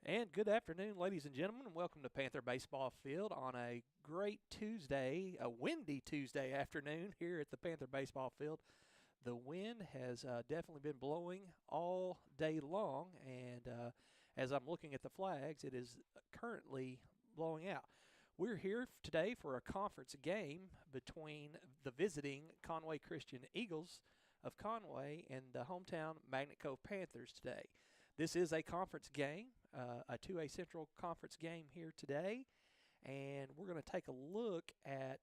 And good afternoon, ladies and gentlemen, and welcome to Panther Baseball Field on a great Tuesday, a windy Tuesday afternoon here at the Panther Baseball Field. The wind has definitely been blowing all day long, and as I'm looking at the flags, it is currently blowing out. We're here today for a conference game between the visiting Conway Christian Eagles of Conway and the hometown Magnet Cove Panthers today. This is a conference game, a 2A Central Conference game here today, and we're going to take a look at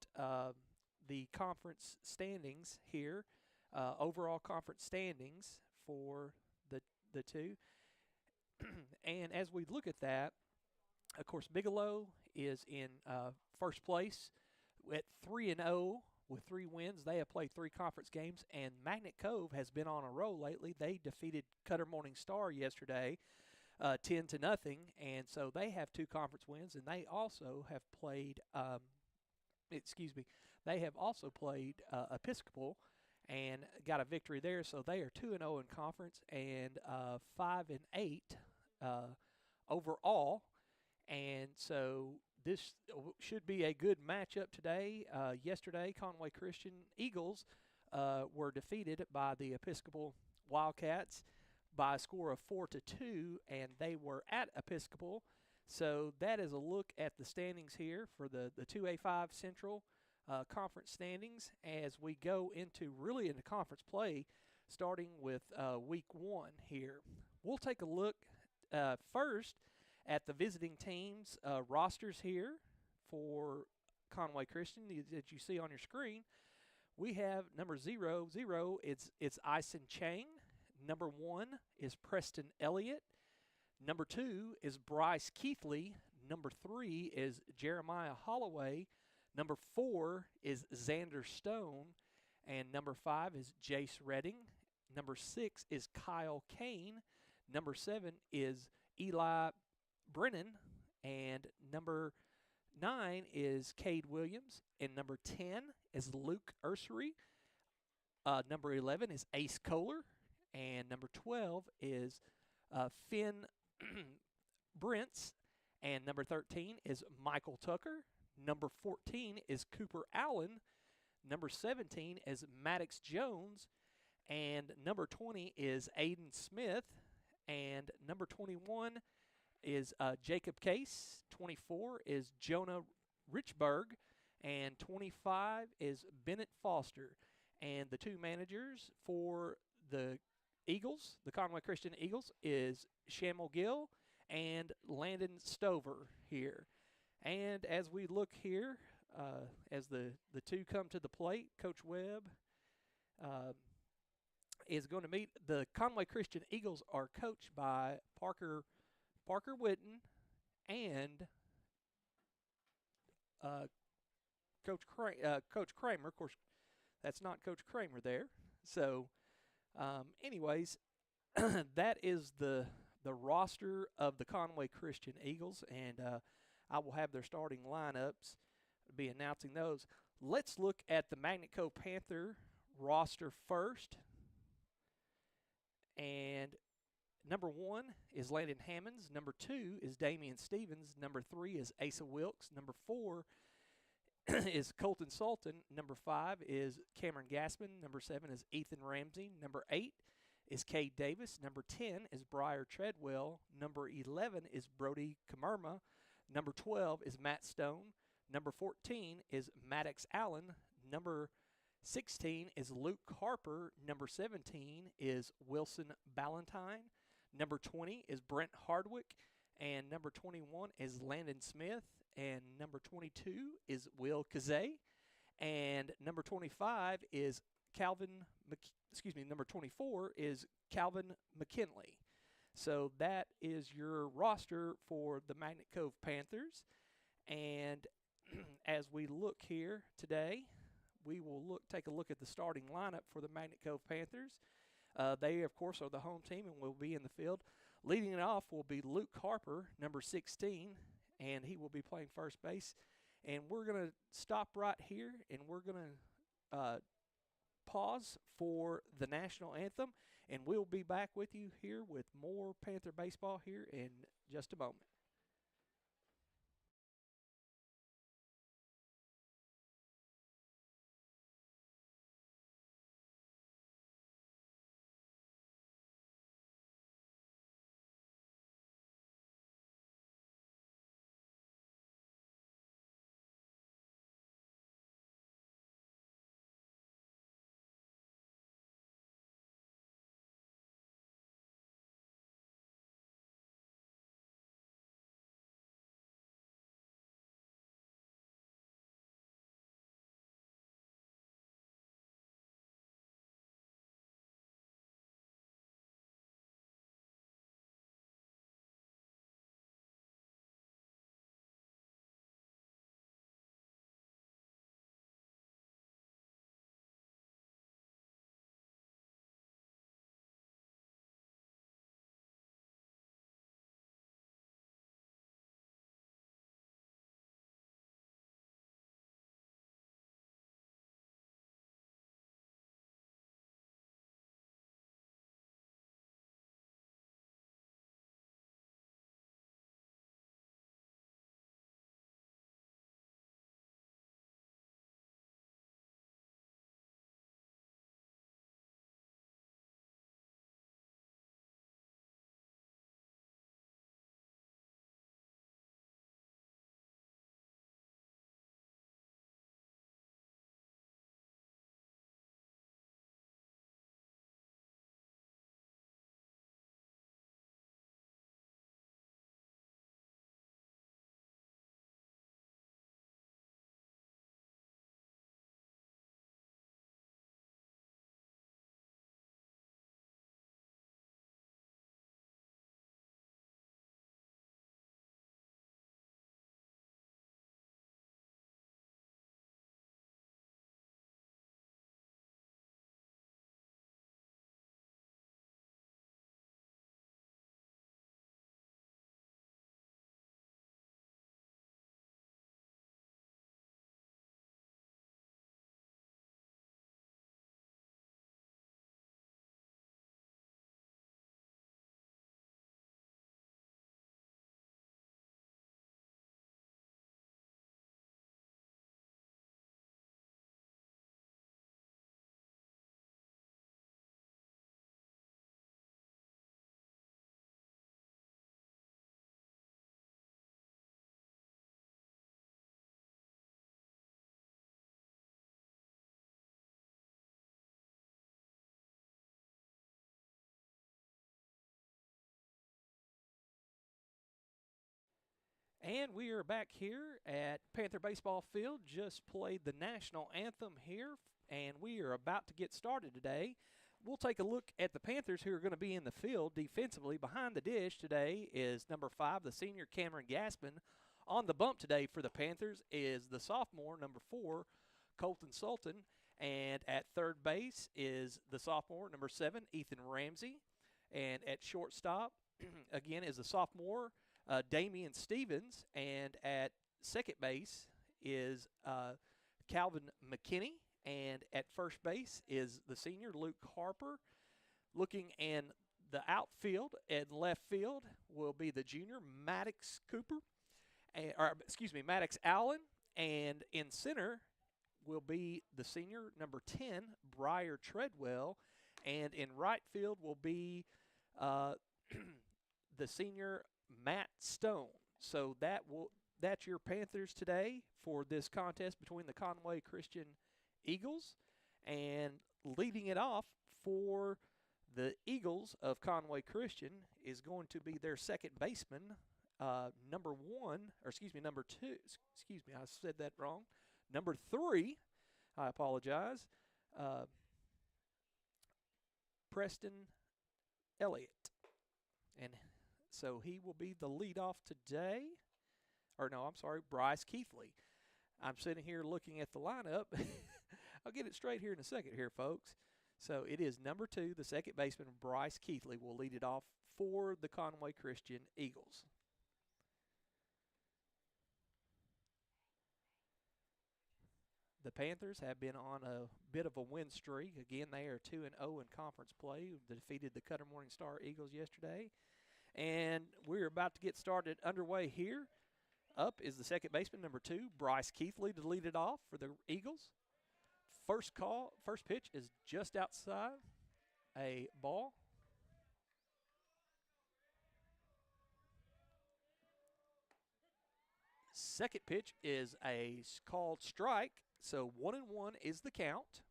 the conference standings here, overall conference standings for the two. And as we look at that, of course, Bigelow is in first place at 3-0 with 3 wins. They have played 3 conference games, and Magnet Cove has been on a roll lately. They defeated Cutter Morning Star yesterday, 10-0, and so they have 2 conference wins, and they also have played. They have also played Episcopal and got a victory there. So they are 2-0 in conference and 5-8 overall. And so this should be a good matchup today. Yesterday, Conway Christian Eagles were defeated by the Episcopal Wildcats by a score of 4-2, and they were at Episcopal. So that is a look at the standings here for the 2A5 Central Conference standings as we go into conference play, starting with week 1 here. We'll take a look first at the visiting teams' rosters here for Conway Christian that you see on your screen. We have number 0, it's Ison Chang. Number 1 is Preston Elliott. Number 2 is Bryce Keithley. Number 3 is Jeremiah Holloway. Number 4 is Xander Stone. And number 5 is Jace Redding. Number 6 is Kyle Kane. Number 7 is Eli Brennan, and number 9 is Cade Williams, and number 10 is Luke Ursery. Number 11 is Ace Kohler, and number 12 is Finn Brentz, and number 13 is Michael Tucker. Number 14 is Cooper Allen. Number 17 is Maddox Jones, and number 20 is Aiden Smith, and number 21 is Jacob Case. 24 is Jonah Richburg, and 25 is Bennett Foster. And the 2 managers for the Eagles, the Conway Christian Eagles, is Shamel Gill and Landon Stover here. And as we look here, as the 2 come to the plate, Coach Webb is going to meet. The Conway Christian Eagles are coached by Parker Witten and Coach Kramer. Of course, that's not Coach Kramer there. So, anyways, that is the roster of the Conway Christian Eagles, and I will have their starting lineups. Be announcing those. Let's look at the Magnet Cove Panther roster first. And number 1 is Landon Hammonds. Number 2 is Damian Stevens. Number 3 is Asa Wilkes. Number 4 is Colton Sultan. Number 5 is Cameron Gassman. Number 7 is Ethan Ramsey. Number 8 is Cade Davis. Number 10 is Briar Treadwell. Number 11 is Brody Kamerma. Number 12 is Matt Stone. Number 14 is Maddox Allen. Number 16 is Luke Harper. Number 17 is Wilson Ballantyne. Number 20 is Brent Hardwick. And number 21 is Landon Smith. And number 22 is Will Kazay. And number 25 is number 24 is Calvin McKinley. So that is your roster for the Magnet Cove Panthers. And as we look here today, we will take a look at the starting lineup for the Magnet Cove Panthers. They, of course, are the home team and will be in the field. Leading it off will be Luke Harper, number 16, and he will be playing first base. And we're going to stop right here, and we're going to pause for the national anthem, and we'll be back with you here with more Panther baseball here in just a moment. And we are back here at Panther Baseball Field. Just played the national anthem here, and we are about to get started today. We'll take a look at the Panthers who are going to be in the field defensively. Behind the dish today is number 5, the senior Cameron Gaspin. On the bump today for the Panthers is the sophomore, number 4, Colton Sultan. And at third base is the sophomore, number 7, Ethan Ramsey. And at shortstop, again, is the sophomore, Damian Stevens. And at second base is Calvin McKinney. And at first base is the senior Luke Harper. Looking in the outfield and left field will be the junior Maddox Cooper, Maddox Allen. And in center will be the senior number 10, Briar Treadwell. And in right field will be the senior Matt Stone. So that's your Panthers today for this contest between the Conway Christian Eagles. And leading it off for the Eagles of Conway Christian is going to be their second baseman, number 2. Excuse me, I said that wrong. Number 3, I apologize, Preston Elliott. And so he will be the leadoff today. Or no, I'm sorry, Bryce Keithley. I'm sitting here looking at the lineup. I'll get it straight here in a second here, folks. So it is number 2, the second baseman, Bryce Keithley, will lead it off for the Conway Christian Eagles. the Panthers have been on a bit of a win streak. Again, they are 2-0 in conference play. They defeated the Cutter Morning Star Eagles yesterday. And we're about to get started underway here. Up is the second baseman, number 2, Bryce Keithley, to lead it off for the Eagles. First pitch is just outside, a ball. Second pitch is a called strike, so 1-1 is the count.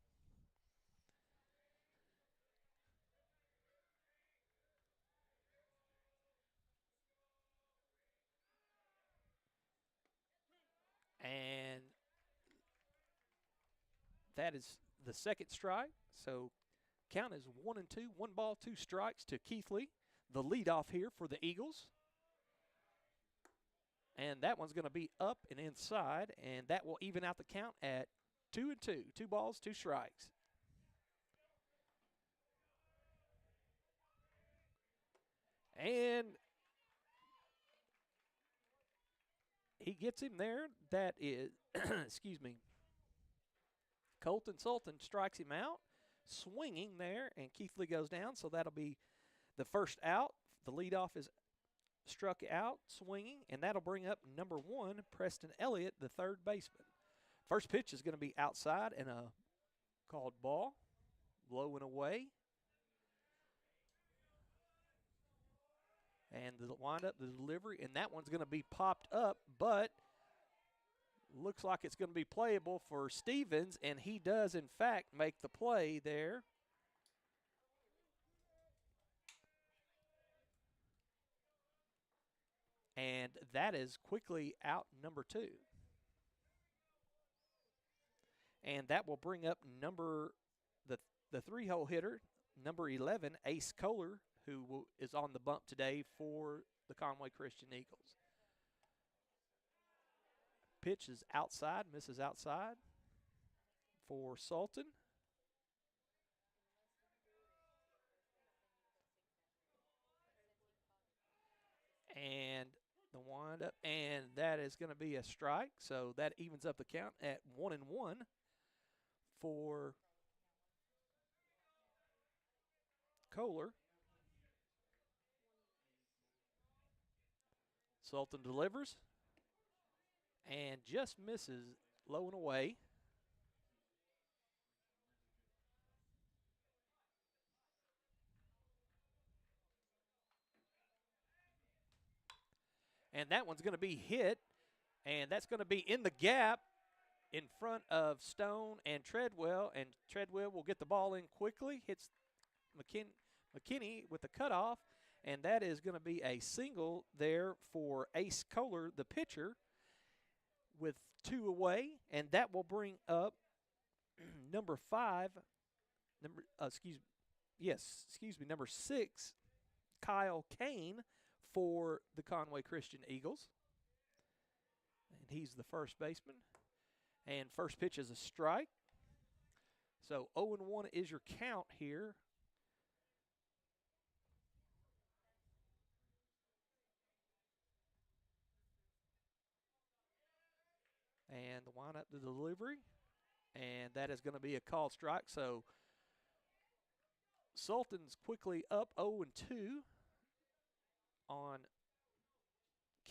And that is the second strike. So count is 1-2, 1 ball, 2 strikes to Keithley, the leadoff here for the Eagles. And that one's going to be up and inside, and that will even out the count at 2-2. 2 balls, 2 strikes. And he gets him there. That is, excuse me, Colton Sultan strikes him out, swinging there, and Keithley goes down. So that'll be the first out. The leadoff is struck out, swinging, and that'll bring up number 1, Preston Elliott, the third baseman. First pitch is going to be outside and a called ball, blowing away. And the windup, the delivery, and that one's going to be popped up, but looks like it's going to be playable for Stevens, and he does, in fact, make the play there. And that is quickly out number 2. And that will bring up the 3-hole hitter, number 11, Ace Kohler, who is on the bump today for the Conway Christian Eagles. Pitch is outside, misses outside for Sultan. And the windup, and that is going to be a strike, so that evens up the count at 1-1 for Kohler. Sultan delivers and just misses, low and away. And that one's going to be hit, and that's going to be in the gap in front of Stone and Treadwell, and Treadwell will get the ball in quickly, hits McKinney with the cutoff, and that is going to be a single there for Ace Kohler, the pitcher, with 2 away, and that will bring up number 6, Kyle Kane, for the Conway Christian Eagles. And he's the first baseman. And first pitch is a strike. So 0-1 is your count here. And the windup, the delivery. And that is going to be a called strike. So Sultan's quickly up 0-2 on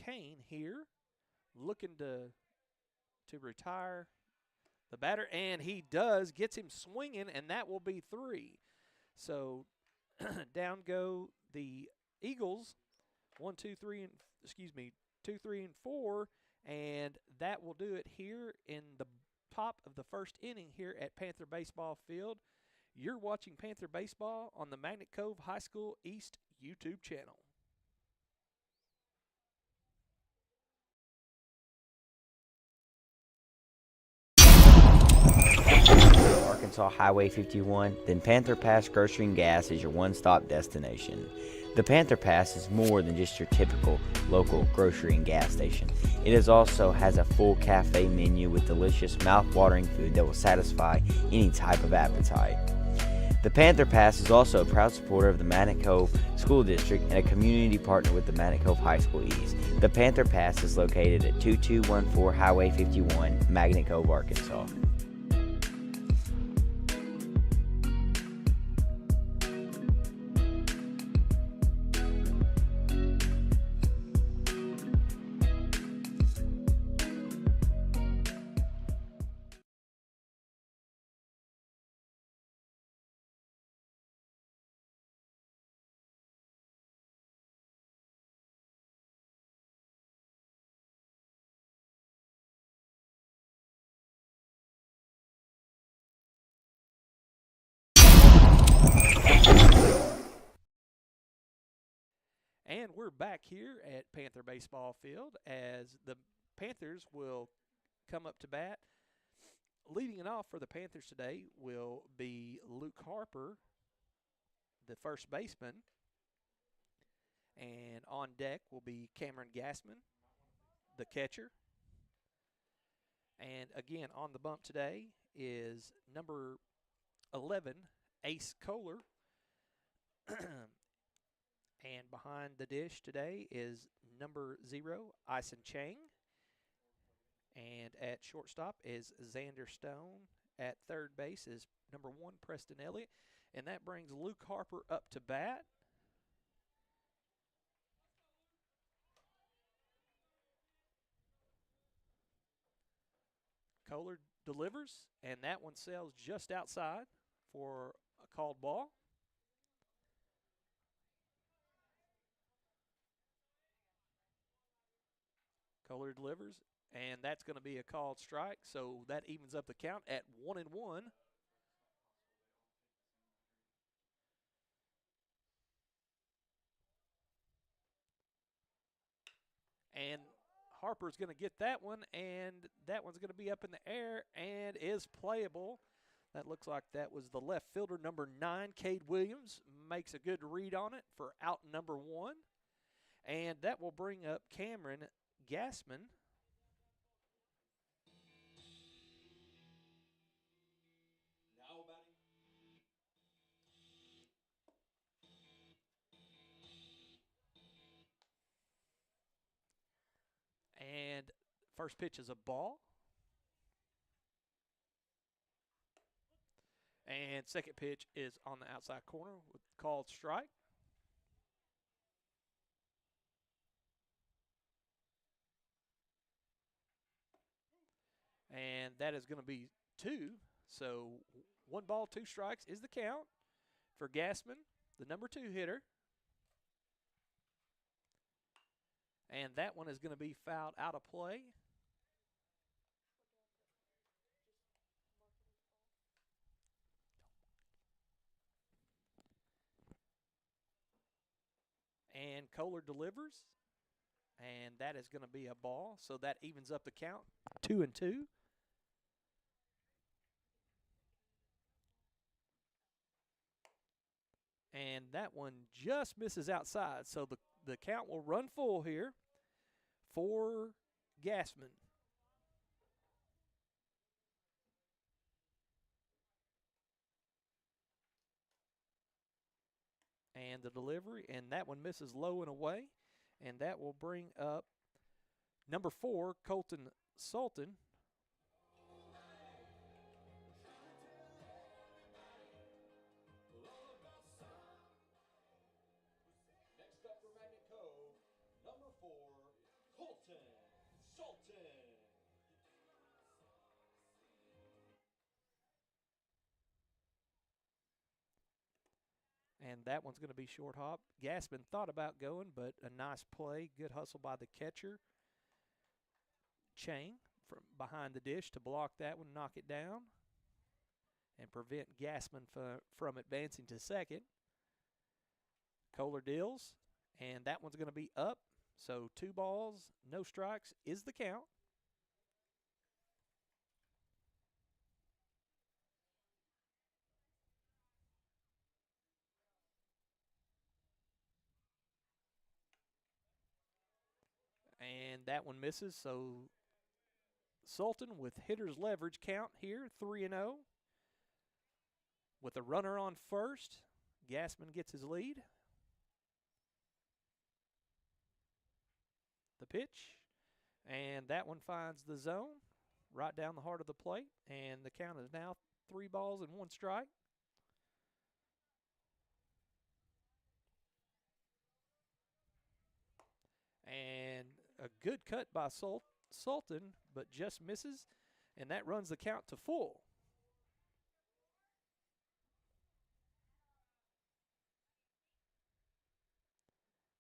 Kane here, looking to retire the batter, and he does, gets him swinging, and that will be 3. So down go the Eagles, 2, 3, and 4, and that will do it here in the top of the first inning here at Panther Baseball Field. You're watching Panther Baseball on the Magnet Cove High School East YouTube channel. Arkansas Highway 51, then Panther Pass Grocery and Gas is your one-stop destination. The Panther Pass is more than just your typical local grocery and gas station. It also has a full cafe menu with delicious mouth-watering food that will satisfy any type of appetite. The Panther Pass is also a proud supporter of the Magnet Cove School District and a community partner with the Magnet Cove High School East. The Panther Pass is located at 2214 Highway 51, Magnet Cove, Arkansas. And we're back here at Panther Baseball Field as the Panthers will come up to bat. Leading it off for the Panthers today will be Luke Harper, the first baseman. And on deck will be Cameron Gassman, the catcher. And again, on the bump today is number 11, Ace Kohler. And behind the dish today is number 0, Ison Chang. And at shortstop is Xander Stone. At third base is number 1, Preston Elliott. And that brings Luke Harper up to bat. Kohler delivers, and that one sails just outside for a called ball. Kohler delivers, and that's going to be a called strike, so that evens up the count at 1-1. And Harper's going to get that one, and that one's going to be up in the air and is playable. That looks like that was the left fielder, number 9, Cade Williams, makes a good read on it for out number 1. And that will bring up Cameron Gassman. Now batting. And first pitch is a ball. And second pitch is on the outside corner with called strike. And that is going to be 2. So 1 ball, 2 strikes is the count for Gassman, the number 2 hitter. And that one is going to be fouled out of play. And Kohler delivers. And that is going to be a ball. So that evens up the count, 2-2. And that one just misses outside. So the count will run full here for Gassman. And the delivery, and that one misses low and away. And that will bring up number 4, Colton Sultan. Next up for Magnet Cove, number 4, Colton Sultan. And that one's going to be short hop. Gassman thought about going, but a nice play. Good hustle by the catcher, Chang, from behind the dish to block that one, knock it down, and prevent Gassman from advancing to second. Kohler deals, and that one's going to be up. So 2 balls, no strikes is the count. And that one misses, so Sultan with hitter's leverage count here, 3-0. With a runner on first, Gassman gets his lead. The pitch, and that one finds the zone right down the heart of the plate, and the count is now 3 balls and 1 strike. And a good cut by Sultan, but just misses, and that runs the count to full.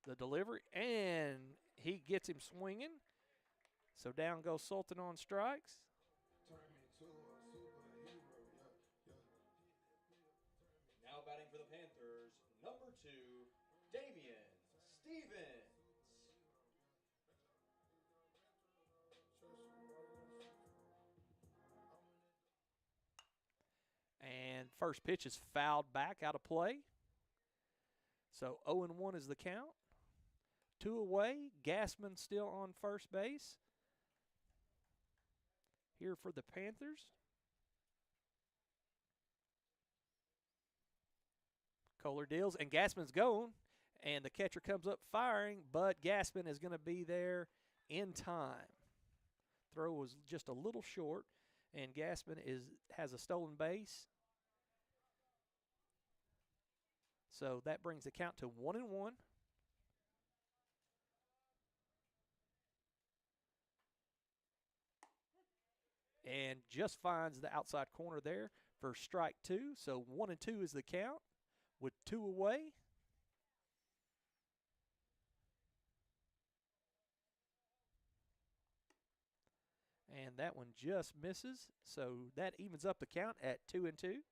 The delivery, and he gets him swinging. So down goes Sultan on strikes. Now batting for the Panthers, number 2, Damian Stevens. And first pitch is fouled back out of play. So 0-1 is the count. 2 away. Gassman still on first base. Here for the Panthers. Kohler deals, and Gassman's going. And the catcher comes up firing, but Gassman is going to be there in time. Throw was just a little short, and Gassman has a stolen base. So that brings the count to 1-1. And just finds the outside corner there for strike 2. So 1-2 is the count with 2 away. And that one just misses. So that evens up the count at 2-2.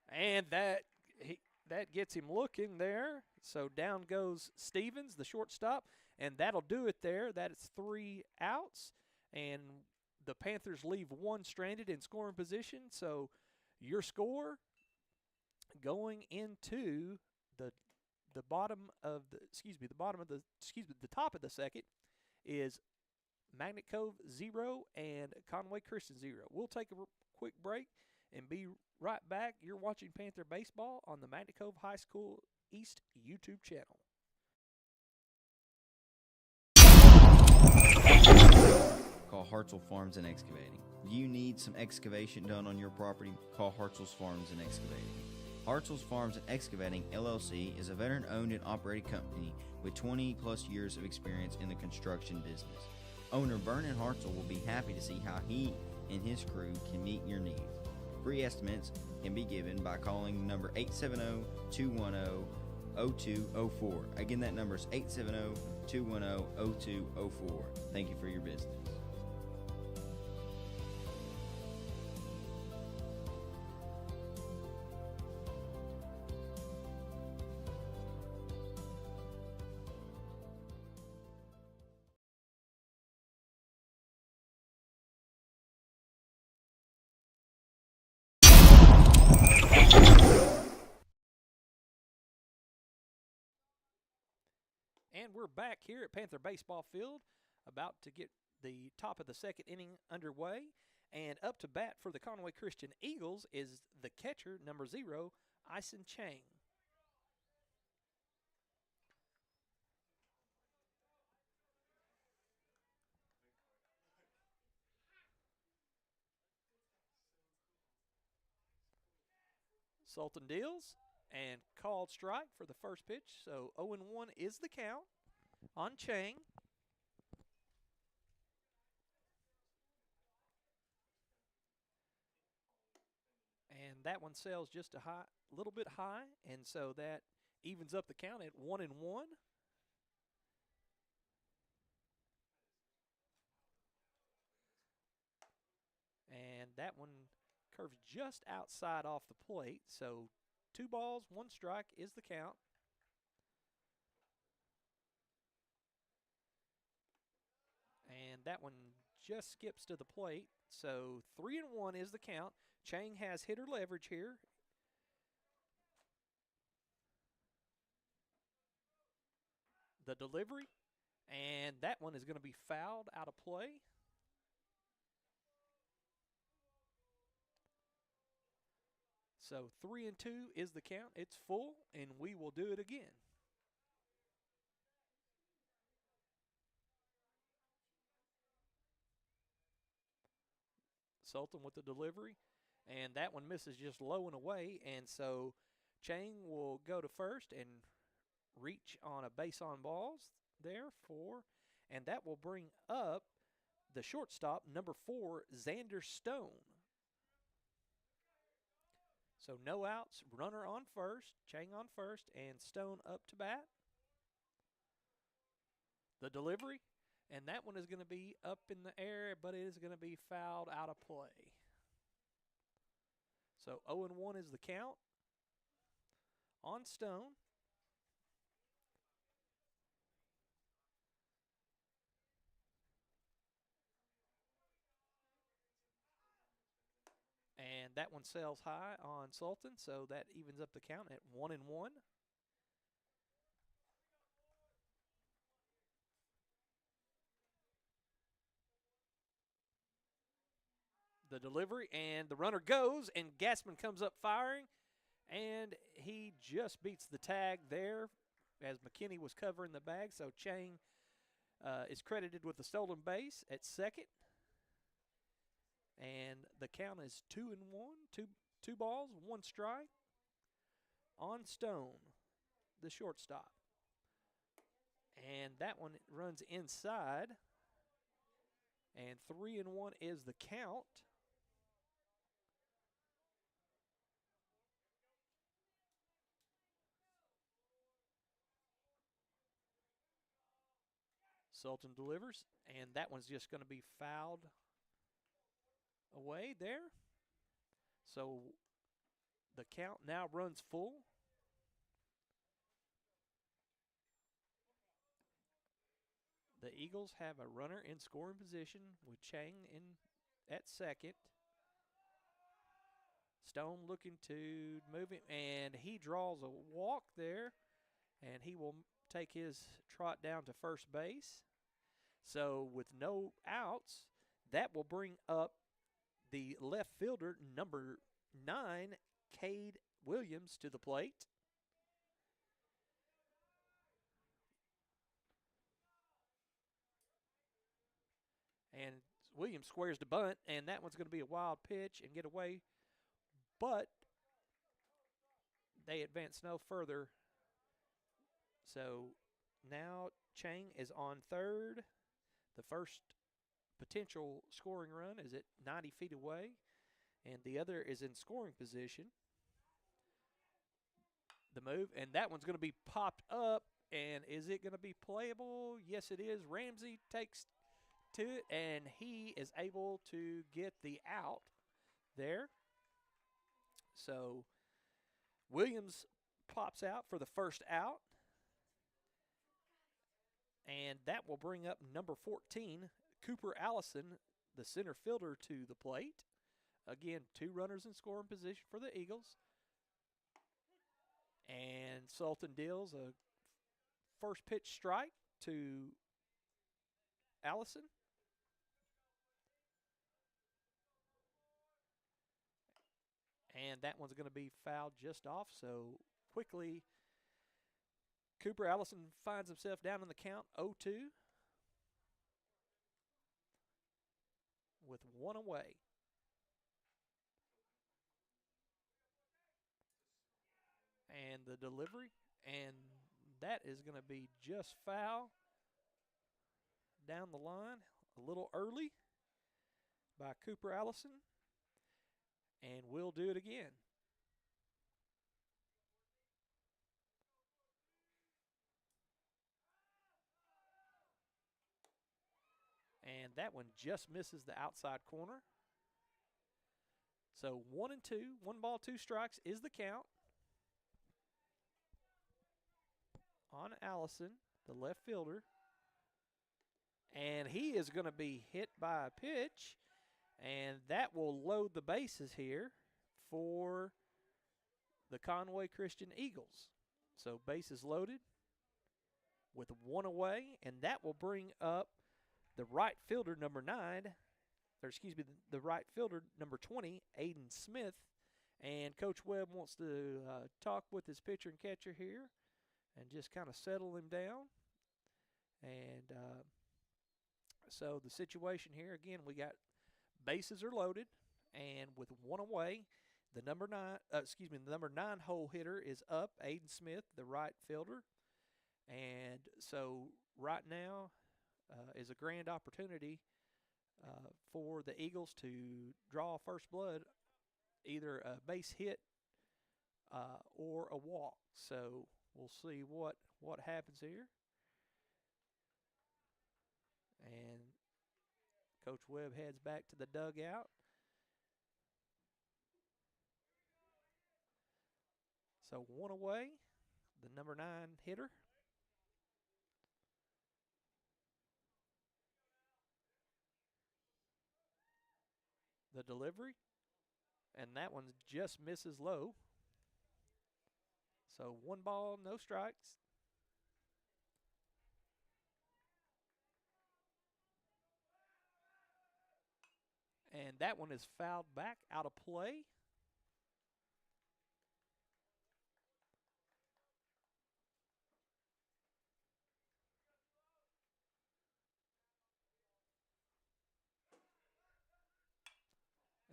And that gets him looking there. So down goes Stevens, the shortstop, and that'll do it there. That is 3 outs, and the Panthers leave 1 stranded in scoring position. So your score going into the top of the second is Magnet Cove 0 and Conway Christian 0. We'll take a quick break and be right back. You're watching Panther Baseball on the Magnet Cove High School East YouTube channel. Call Hartzell Farms and Excavating. You need some excavation done on your property? Call Hartzell's Farms and Excavating. Hartzell's Farms and Excavating, LLC, is a veteran-owned and operated company with 20-plus years of experience in the construction business. Owner Vernon Hartzell will be happy to see how he and his crew can meet your needs. Free estimates can be given by calling number 870-210-0204. Again, that number is 870-210-0204. Thank you for your business. And we're back here at Panther Baseball Field, about to get the top of the second inning underway. And up to bat for the Conway Christian Eagles is the catcher, number 0, Ison Chang. Sultan deals and called strike for the first pitch. So 0-1 is the count on Chang. And that one sails just a little bit high, and so that evens up the count at 1-1. And that one curves just outside off the plate. So 2 balls, 1 strike is the count. And that one just skips to the plate. So 3-1 is the count. Chang has hitter leverage here. The delivery, and that one is going to be fouled out of play. So 3-2 is the count. It's full, and we will do it again. Sultan with the delivery, and that one misses just low and away, and so Chang will go to first and reach on a base on balls there and that will bring up the shortstop, number 4, Xander Stone. So no outs, runner on first, Chang on first, and Stone up to bat. The delivery, And that one is going to be up in the air, but it is going to be fouled out of play. So 0-1 is the count on Stone. And that one sails high on Sultan, so that evens up the count at 1-1. The delivery, and the runner goes, and Gassman comes up firing, and he just beats the tag there as McKinney was covering the bag. So Chang is credited with the stolen base at second. And the count is 2-1, two balls, one strike on Stone, the shortstop. And that one runs inside. And 3-1 is the count. Sultan delivers, and that one's just going to be fouled away there. So the count now runs full. The Eagles have a runner in scoring position with Chang in at second. Stone looking to move him, and he draws a walk there, and he will take his trot down to first base. So with no outs, that will bring up the left fielder, number 9, Cade Williams, to the plate. And Williams squares the bunt, and that one's going to be a wild pitch and get away. But they advance no further. So now Chang is on third. The first potential scoring run is at 90 feet away, and the other is in scoring position. The move, and that one's going to be popped up, and is it going to be playable? Yes, it is. Ramsey takes to it, and he is able to get the out there. So Williams pops out for the first out, and that will bring up number 14, Cooper Allison, the center fielder, to the plate. Again, 2 runners in scoring position for the Eagles. And Sultan deals a first pitch strike to Allison. And that one's going to be fouled just off. So quickly, Cooper Allison finds himself down in the count 0-2 with 1 away. And the delivery, and that is going to be just foul down the line, a little early by Cooper Allison, and we'll do it again. And that one just misses the outside corner. So 1-2, 1 ball, 2 strikes is the count on Allison, the left fielder. And he is going to be hit by a pitch, and that will load the bases here for the Conway Christian Eagles. So bases loaded with 1 away, and that will bring up the right fielder, number 9, or excuse me, the right fielder, number 20, Aiden Smith. And Coach Webb wants to talk with his pitcher and catcher here and just kind of settle him down. And so the situation here, again, we got bases are loaded, and with 1 away, the number 9 hole hitter is up, Aiden Smith, the right fielder. And so right now is a grand opportunity for the Eagles to draw first blood, either a base hit or a walk. So we'll see what happens here. Coach Webb heads back to the dugout. So 1 away, the number 9 hitter. The delivery, and that one just misses low. So 1 ball, no strikes. And that one is fouled back out of play.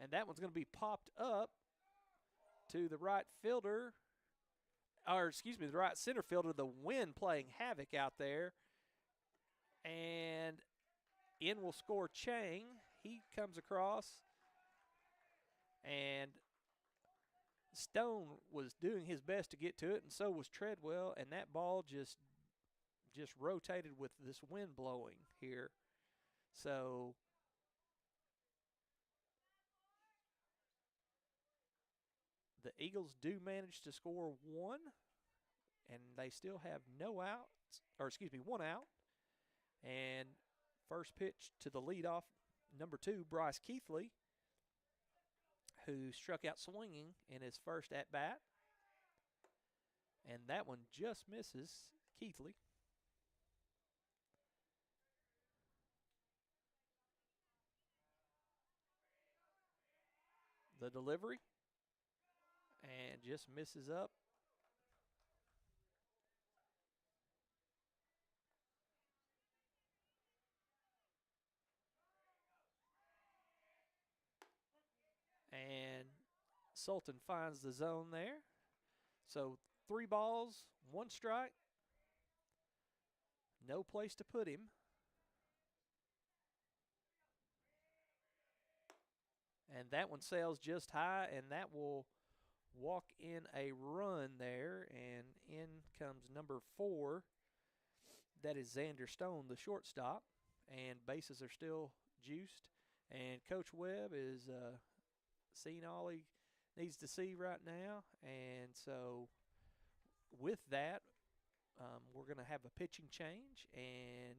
And that one's going to be popped up to the right fielder, or excuse me, the right center fielder, the wind playing havoc out there. And in will score Chang. He comes across, and Stone was doing his best to get to it, and so was Treadwell, and that ball just rotated with this wind blowing here. So the Eagles do manage to score 1, and they still have no outs, or excuse me, 1 out. And first pitch to the leadoff, number 2, Bryce Keithley, who struck out swinging in his first at-bat. And that one just misses Keithley. The delivery, and just misses up. And Sultan finds the zone there. So 3 balls, 1 strike. No place to put him. And that one sails just high, and that will walk in a run there. And in comes number 4. That is Xander Stone, the shortstop. And bases are still juiced. And Coach Webb is seeing all he needs to see right now. And so with that, we're going to have a pitching change. And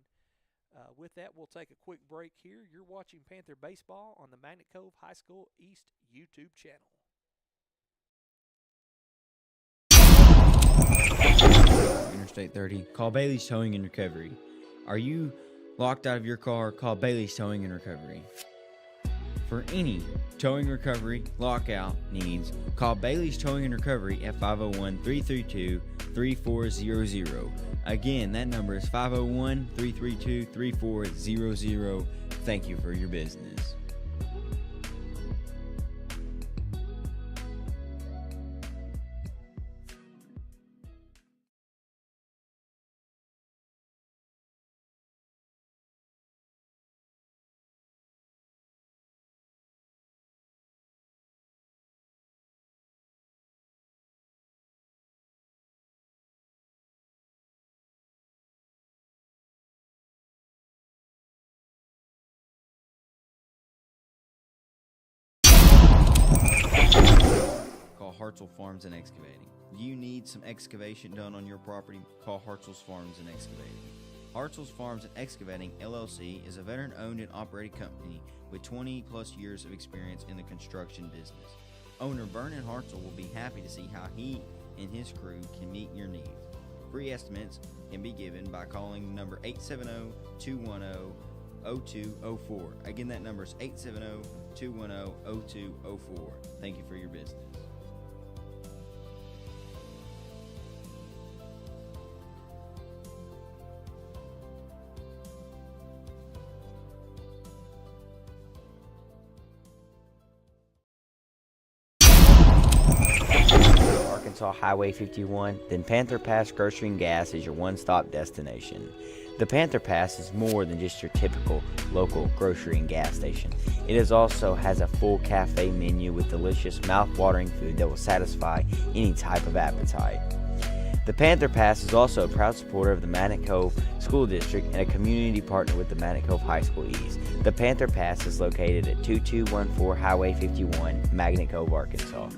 with that, we'll take a quick break here. You're watching Panther Baseball on the Magnet Cove High School East YouTube channel. Interstate 30. Call Bailey's Towing and Recovery. Are you locked out of your car? Call Bailey's Towing and Recovery. For any towing recovery lockout needs, call Bailey's Towing and Recovery at 501-332-3400. Again, that number is 501-332-3400. Thank you for your business. Call Hartzell Farms and Excavating. Do you need some excavation done on your property? Call Hartzell's Farms and Excavating. Hartzell's Farms and Excavating, LLC, is a veteran-owned and operated company with 20-plus years of experience in the construction business. Owner Vernon Hartzell will be happy to see how he and his crew can meet your needs. Free estimates can be given by calling number 870-210-0204. Again, that number is 870-210-0204. Thank you for your business. Arkansas Highway 51, then Panther Pass Grocery and Gas is your one-stop destination. The Panther Pass is more than just your typical local grocery and gas station. It also has a full cafe menu with delicious mouth-watering food that will satisfy any type of appetite. The Panther Pass is also a proud supporter of the Magnet Cove School District and a community partner with the Magnet Cove High School East. The Panther Pass is located at 2214 Highway 51, Magnet Cove, Arkansas.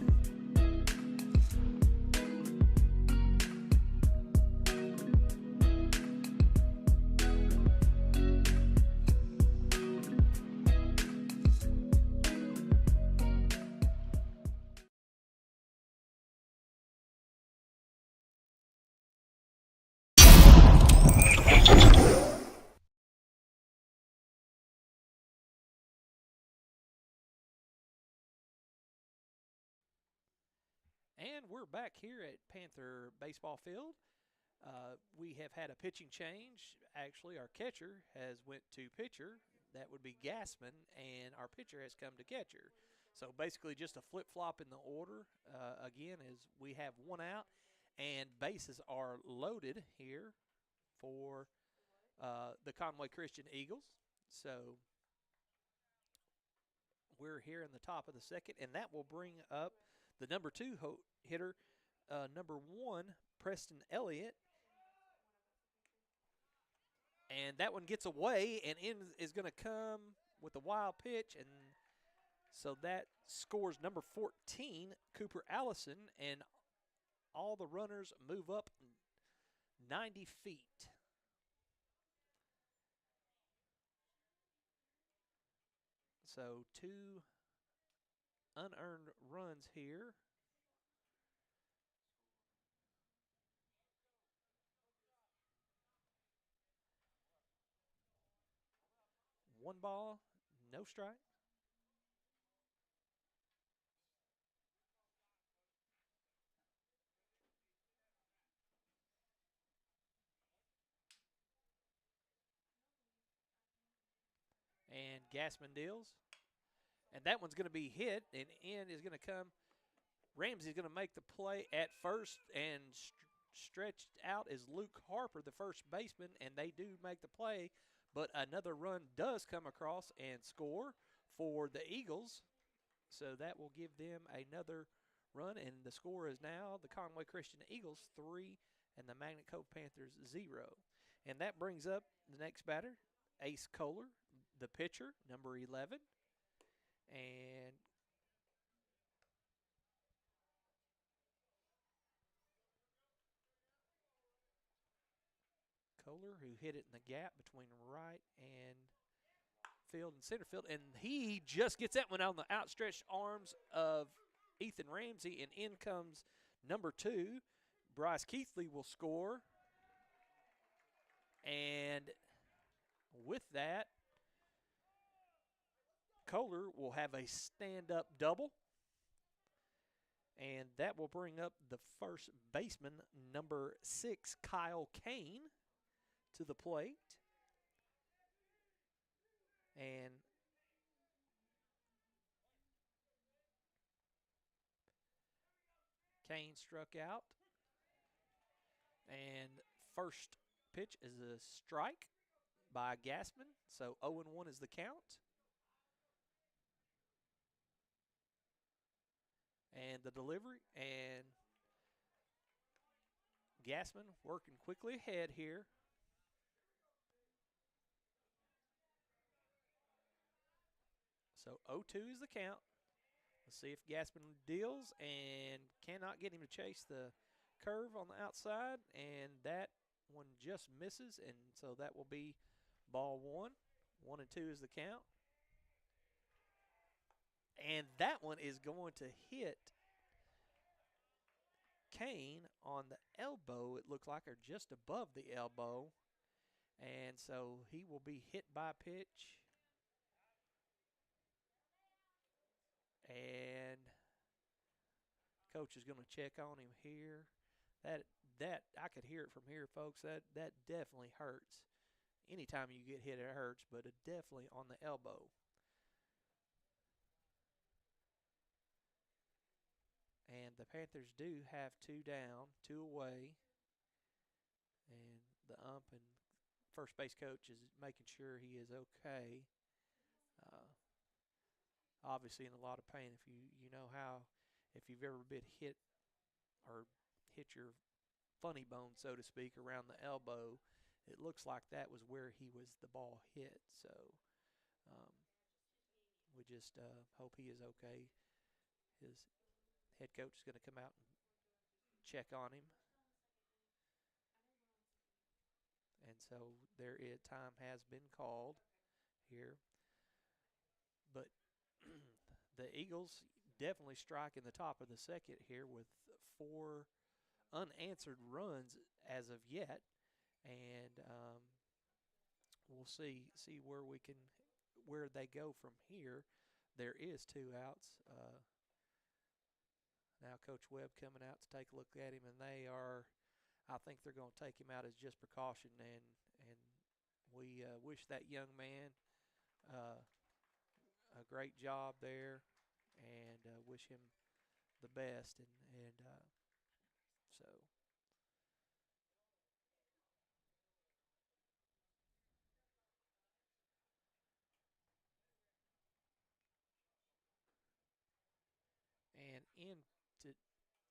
And we're back here at Panther Baseball Field. We have had a pitching change. Actually, our catcher has went to pitcher. That would be Gassman, and our pitcher has come to catcher. So basically just a flip-flop in the order. Again, as we have one out, and bases are loaded here for the Conway Christian Eagles. So we're here in the top of the second, and that will bring up the number 2 hitter, number 1, Preston Elliott. And that one gets away, and in is going to come with a wild pitch, and so that scores number 14, Cooper Allison, and all the runners move up 90 feet. So 2 unearned runs here. One ball, no strike. And Gassman deals. And that one's going to be hit, and in is going to come. Ramsey's going to make the play at first, and stretched out is Luke Harper, the first baseman, and they do make the play. But another run does come across and score for the Eagles. So that will give them another run, and the score is now the Conway Christian Eagles 3 and the Magnet Cove Panthers 0. And that brings up the next batter, Ace Kohler, the pitcher, number 11. And Kohler, who hit it in the gap between right and field and center field, and he just gets that one on the outstretched arms of Ethan Ramsey, and in comes number 2. Bryce Keithley will score, and with that, Kohler will have a stand-up double, and that will bring up the first baseman, number 6, Kyle Kane, to the plate. And Kane struck out. And first pitch is a strike by Gassman. So 0-1 is the count. And the delivery, and Gassman working quickly ahead here. So 0-2 is the count. Let's see if Gassman deals, and cannot get him to chase the curve on the outside, and that one just misses, and so that will be ball 1. 1-2 is the count. And that one is going to hit Kane on the elbow, it looks like, or just above the elbow. And so he will be hit by pitch. And coach is going to check on him here. That I could hear it from here, folks. That definitely hurts. Anytime you get hit, it hurts, but it definitely on the elbow. And the Panthers do have 2 down, 2 away. And the ump and first base coach is making sure he is okay. Obviously in a lot of pain. If you know how, if you've ever been hit or hit your funny bone, so to speak, around the elbow. It looks like that was where the ball hit. So um, we just hope he is okay. His head coach is going to come out and check on him. And so time has been called here. But the Eagles definitely strike in the top of the second here with 4 unanswered runs as of yet. And we'll see where they go from here. There is 2 outs. Now Coach Webb coming out to take a look at him, and I think they're going to take him out as just precaution, and we wish that young man a great job there, and wish him the best, and so. And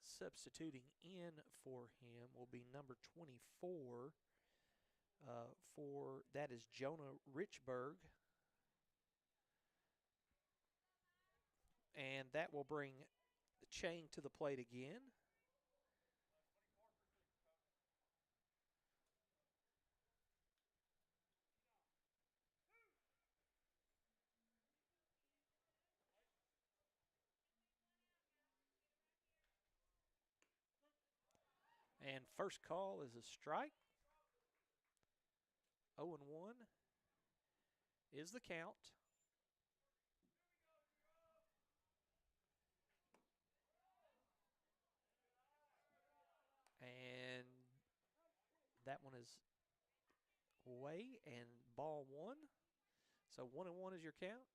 substituting in for him will be number 24. For that is Jonah Richburg, and that will bring Chang to the plate again. And first call is a strike. 0-1 is the count. And that one is away, and ball 1. So 1-1 is your count.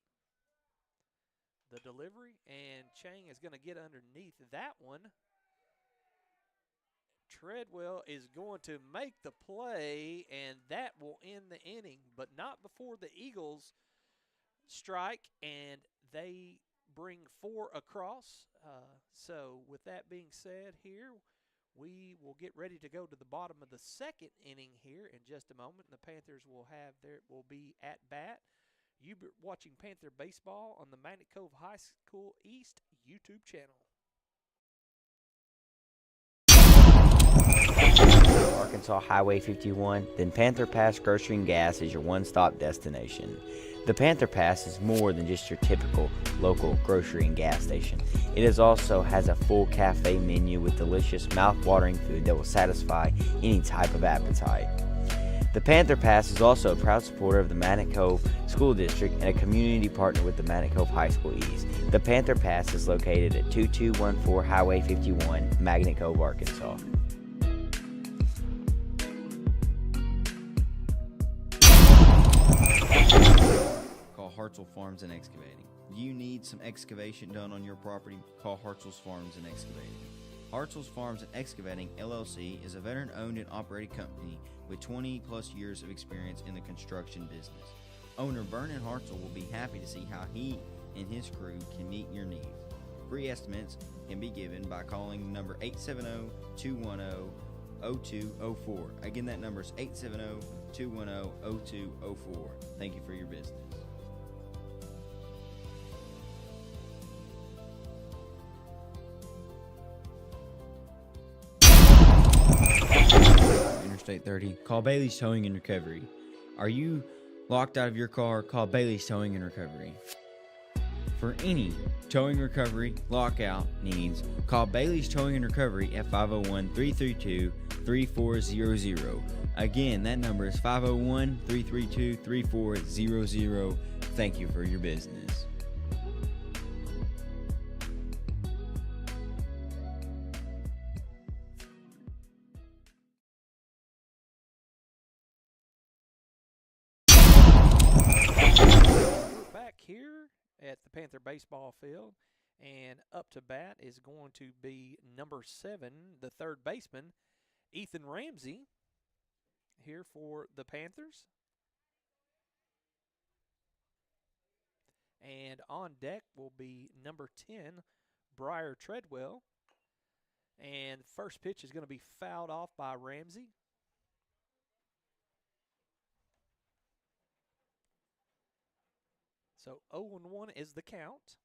The delivery, and Chang is going to get underneath that one. Treadwell is going to make the play, and that will end the inning, but not before the Eagles strike, and they bring 4 across. So with that being said here, we will get ready to go to the bottom of the second inning here in just a moment. The Panthers will be at bat. You're watching Panther Baseball on the Magnet Cove High School East YouTube channel. Arkansas Highway 51, then Panther Pass Grocery and Gas is your one-stop destination. The Panther Pass is more than just your typical local grocery and gas station. It also has a full cafe menu with delicious mouth-watering food that will satisfy any type of appetite. The Panther Pass is also a proud supporter of the Magnet Cove School District and a community partner with the Magnet Cove High School East. The Panther Pass is located at 2214 Highway 51, Magnet Cove, Arkansas. Call Hartzell Farms and Excavating. Do you need some excavation done on your property? Call Hartzell's Farms and Excavating. Hartzell's Farms and Excavating LLC is a veteran-owned and operated company with 20 plus years of experience in the construction business. Owner Vernon Hartzell will be happy to see how he and his crew can meet your needs. Free estimates can be given by calling number 870-210-0204. Again, that number is 870-210-0204. Thank you for your business. Interstate 30. Call Bailey's Towing and Recovery. Are you locked out of your car? Call Bailey's Towing and Recovery. For any towing recovery lockout needs, call Bailey's Towing and Recovery at 501-332-3400. Again, that number is 501-332-3400. Thank you for your business. We're back here at the Panther Baseball Field, and up to bat is going to be number 7, the third baseman, Ethan Ramsey, here for the Panthers. And on deck will be number 10, Briar Treadwell. And the first pitch is going to be fouled off by Ramsey. So 0-1 is the count.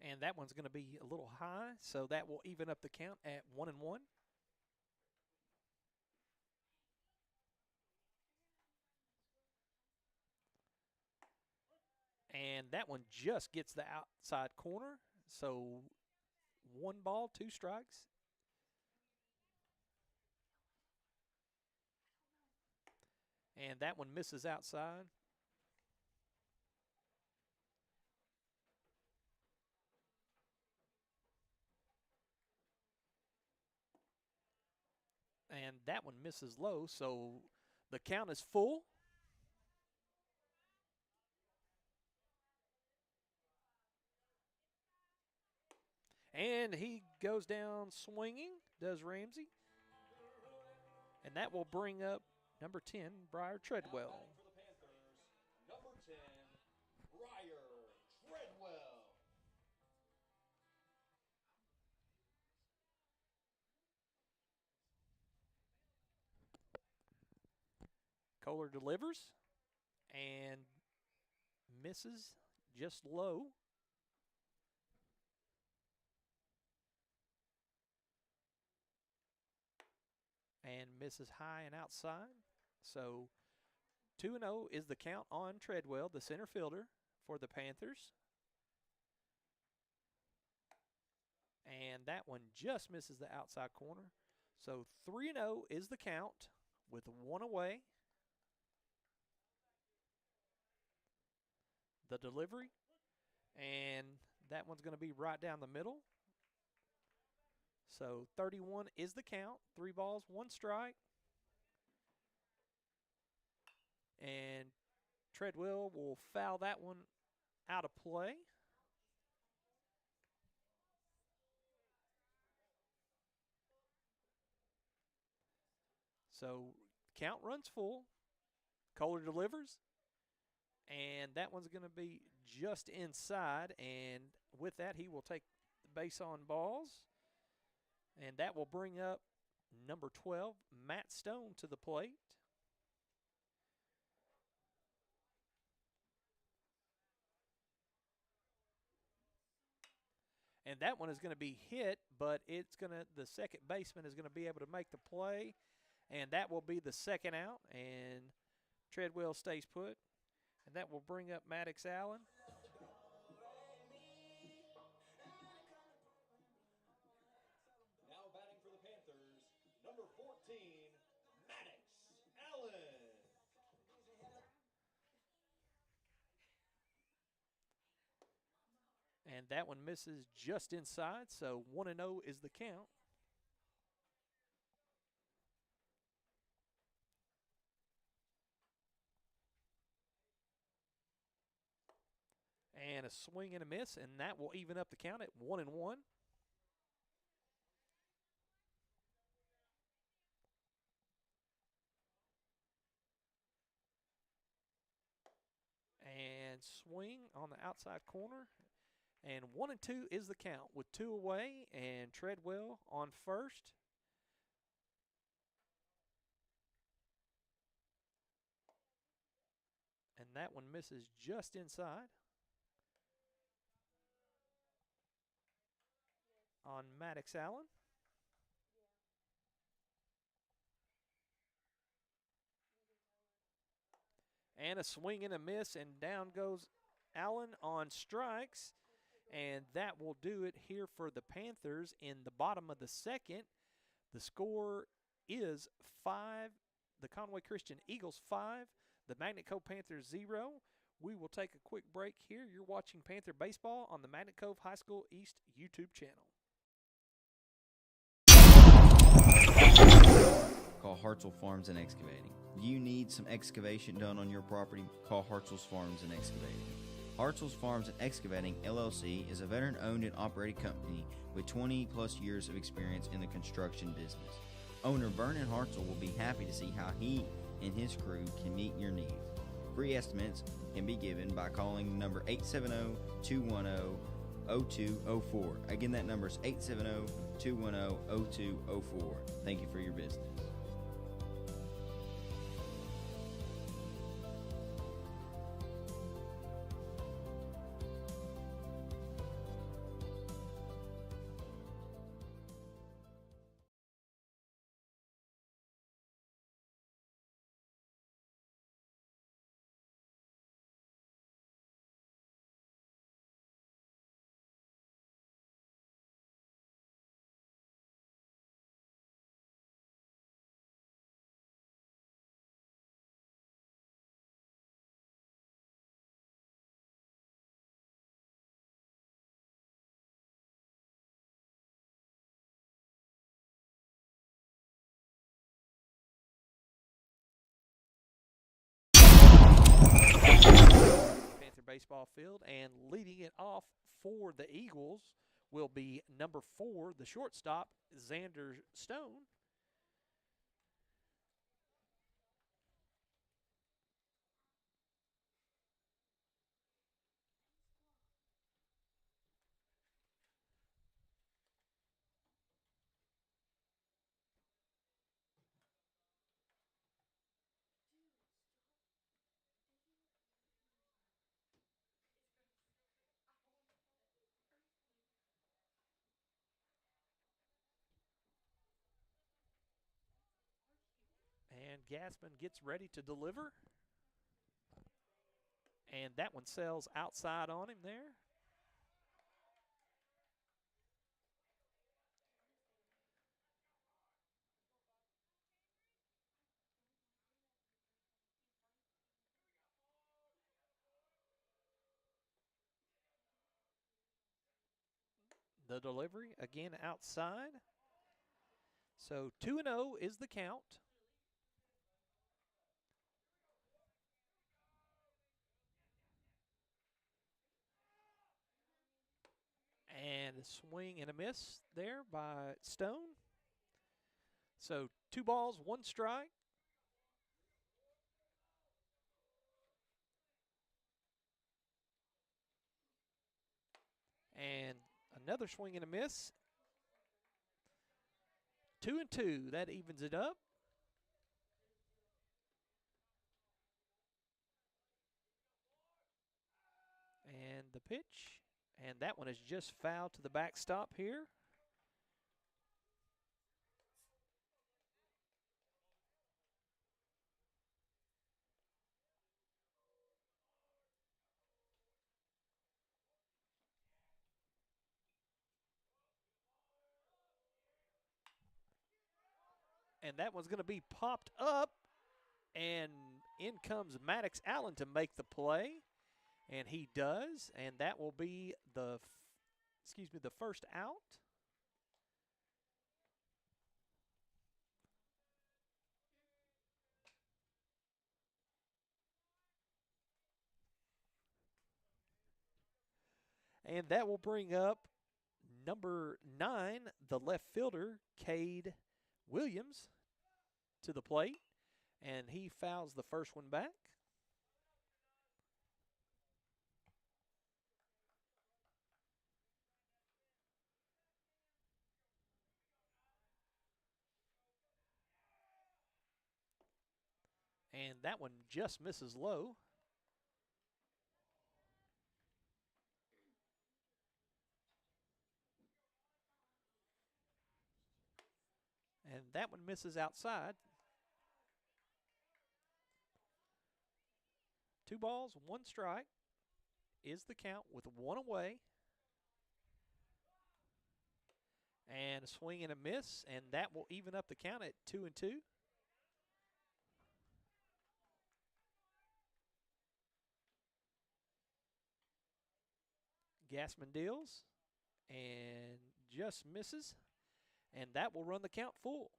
And that one's going to be a little high, so that will even up the count at 1-1. And that one just gets the outside corner, so 1 ball, 2 strikes. And that one misses outside. And that one misses low, so the count is full. And he goes down swinging, does Ramsey. And that will bring up number 10, Briar Treadwell. For the Panthers, number 10, Briar Treadwell. Kohler delivers and misses just low. And misses high and outside. So 2-0 is the count on Treadwell, the center fielder for the Panthers. And that one just misses the outside corner. So 3-0 is the count with 1 away. The delivery. And that one's going to be right down the middle. So 31 is the count. 3 balls, 1 strike. And Treadwell will foul that one out of play. So count runs full. Kohler delivers. And that one's going to be just inside. And with that, he will take the base on balls. And that will bring up number 12, Matt Stone, to the plate. And that one is going to be hit, but the second baseman is going to be able to make the play. And that will be the second out. And Treadwell stays put. And that will bring up Maddox Allen. Now batting for the Panthers, number 14, Maddox Allen. And that one misses just inside, so 1-0 is the count. And a swing and a miss, and that will even up the count at 1-1. And swing on the outside corner. And 1-2 is the count with 2 away, and Treadwell on first. And that one misses just inside. On Maddox Allen. And a swing and a miss, and down goes Allen on strikes. And that will do it here for the Panthers in the bottom of the second. The score is 5, the Conway Christian Eagles 5, the Magnet Cove Panthers 0. We will take a quick break here. You're watching Panther Baseball on the Magnet Cove High School East YouTube channel. Call Hartzell Farms and Excavating. You need some excavation done on your property? Call Hartzell's Farms and Excavating. Hartzell's Farms and Excavating, LLC, is a veteran-owned and operated company with 20-plus years of experience in the construction business. Owner Vernon Hartzell will be happy to see how he and his crew can meet your needs. Free estimates can be given by calling number 870-210-0204. Again, that number is 870-210-0204. Thank you for your business. Panther Baseball Field, and leading it off for the Eagles will be number 4, the shortstop, Xander Stone. And Gassman gets ready to deliver. And that one sails outside on him there. The delivery again outside. So 2-0 is the count. And a swing and a miss there by Stone. So 2 balls, 1 strike. And another swing and a miss. 2-2. That evens it up. And the pitch. And that one is just fouled to the backstop here. And that one's going to be popped up. And in comes Maddox Allen to make the play. And he does. And that will be the first out. And that will bring up number 9, the left fielder, Cade Williams, to the plate. And he fouls the first one back. And that one just misses low. And that one misses outside. 2 balls, 1 strike is the count with 1 away. And a swing and a miss, and that will even up the count at 2-2. Gassman deals and just misses, and that will run the count full.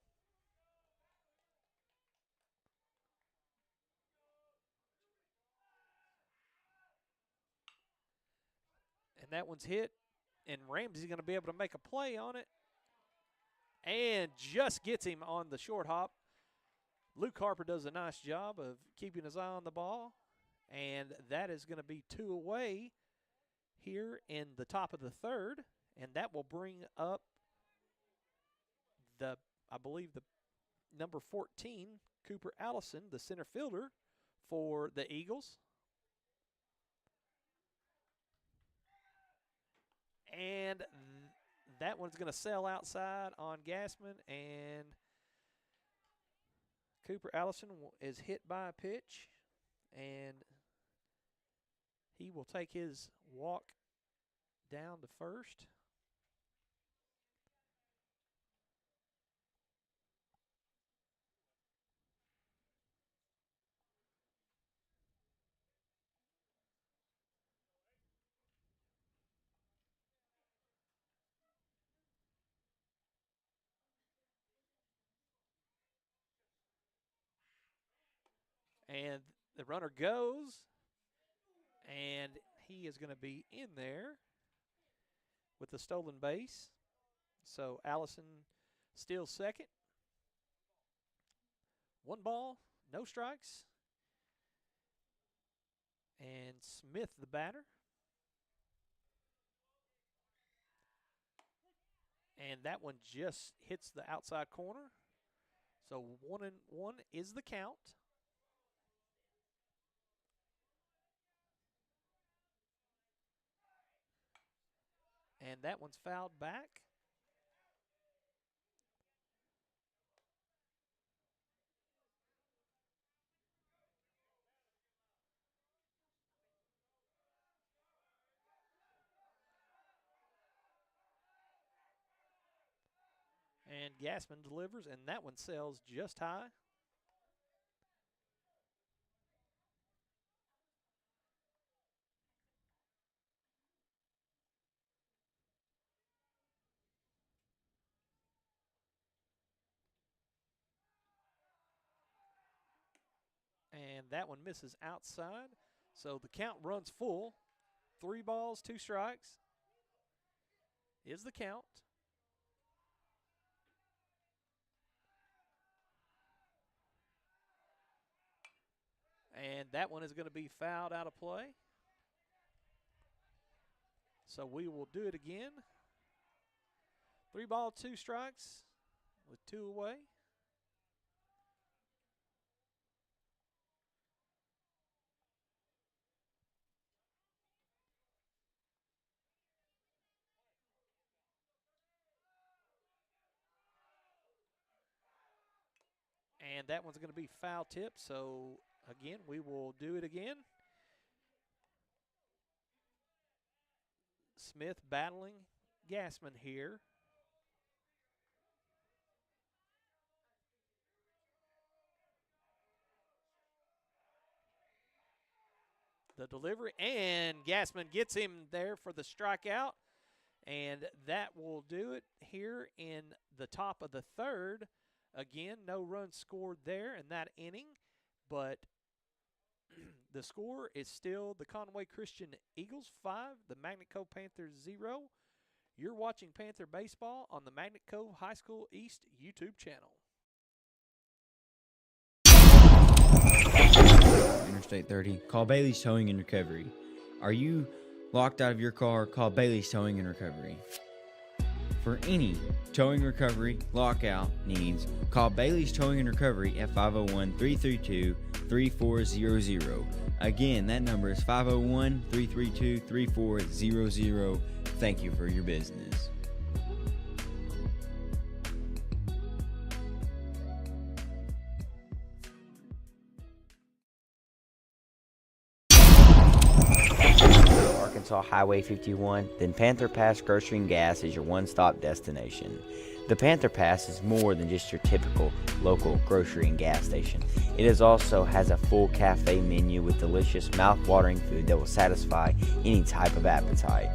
And that one's hit, and Ramsey's going to be able to make a play on it. and just gets him on the short hop. Luke Harper does a nice job of keeping his eye on the ball, and that is going to be 2 away here in the top of the third, and that will bring up I believe the number 14, Cooper Allison, the center fielder for the Eagles. And that one's going to sail outside on Gassman, and Cooper Allison is hit by a pitch, and he will take his walk down to first. And the runner goes, and he is going to be in there with the stolen base. So Allison steals second. 1 ball, no strikes. And Smith, the batter. And that one just hits the outside corner. So 1-1 is the count. And that one's fouled back. And Gassman delivers, and that one sails just high. And that one misses outside. So the count runs full. 3 balls, 2 strikes is the count. And that one is going to be fouled out of play. So we will do it again. 3 balls, 2 strikes with 2 away. And that one's going to be foul tip. So again, we will do it again. Smith battling Gassman here. The delivery, and Gassman gets him there for the strikeout. And that will do it here in the top of the third. Again, no runs scored there in that inning, but the score is still the Conway Christian Eagles 5, the Magnet Cove Panthers 0. You're watching Panther Baseball on the Magnet Cove High School East YouTube channel. Interstate 30. Call Bailey's Towing and Recovery. Are you locked out of your car? Call Bailey's Towing and Recovery. For any towing recovery lockout needs, call Bailey's Towing and Recovery at 501-332-3400. Again, that number is 501-332-3400. Thank you for your business. Arkansas Highway 51, then Panther Pass Grocery and Gas is your one-stop destination. The Panther Pass is more than just your typical local grocery and gas station. It also has a full cafe menu with delicious mouth-watering food that will satisfy any type of appetite.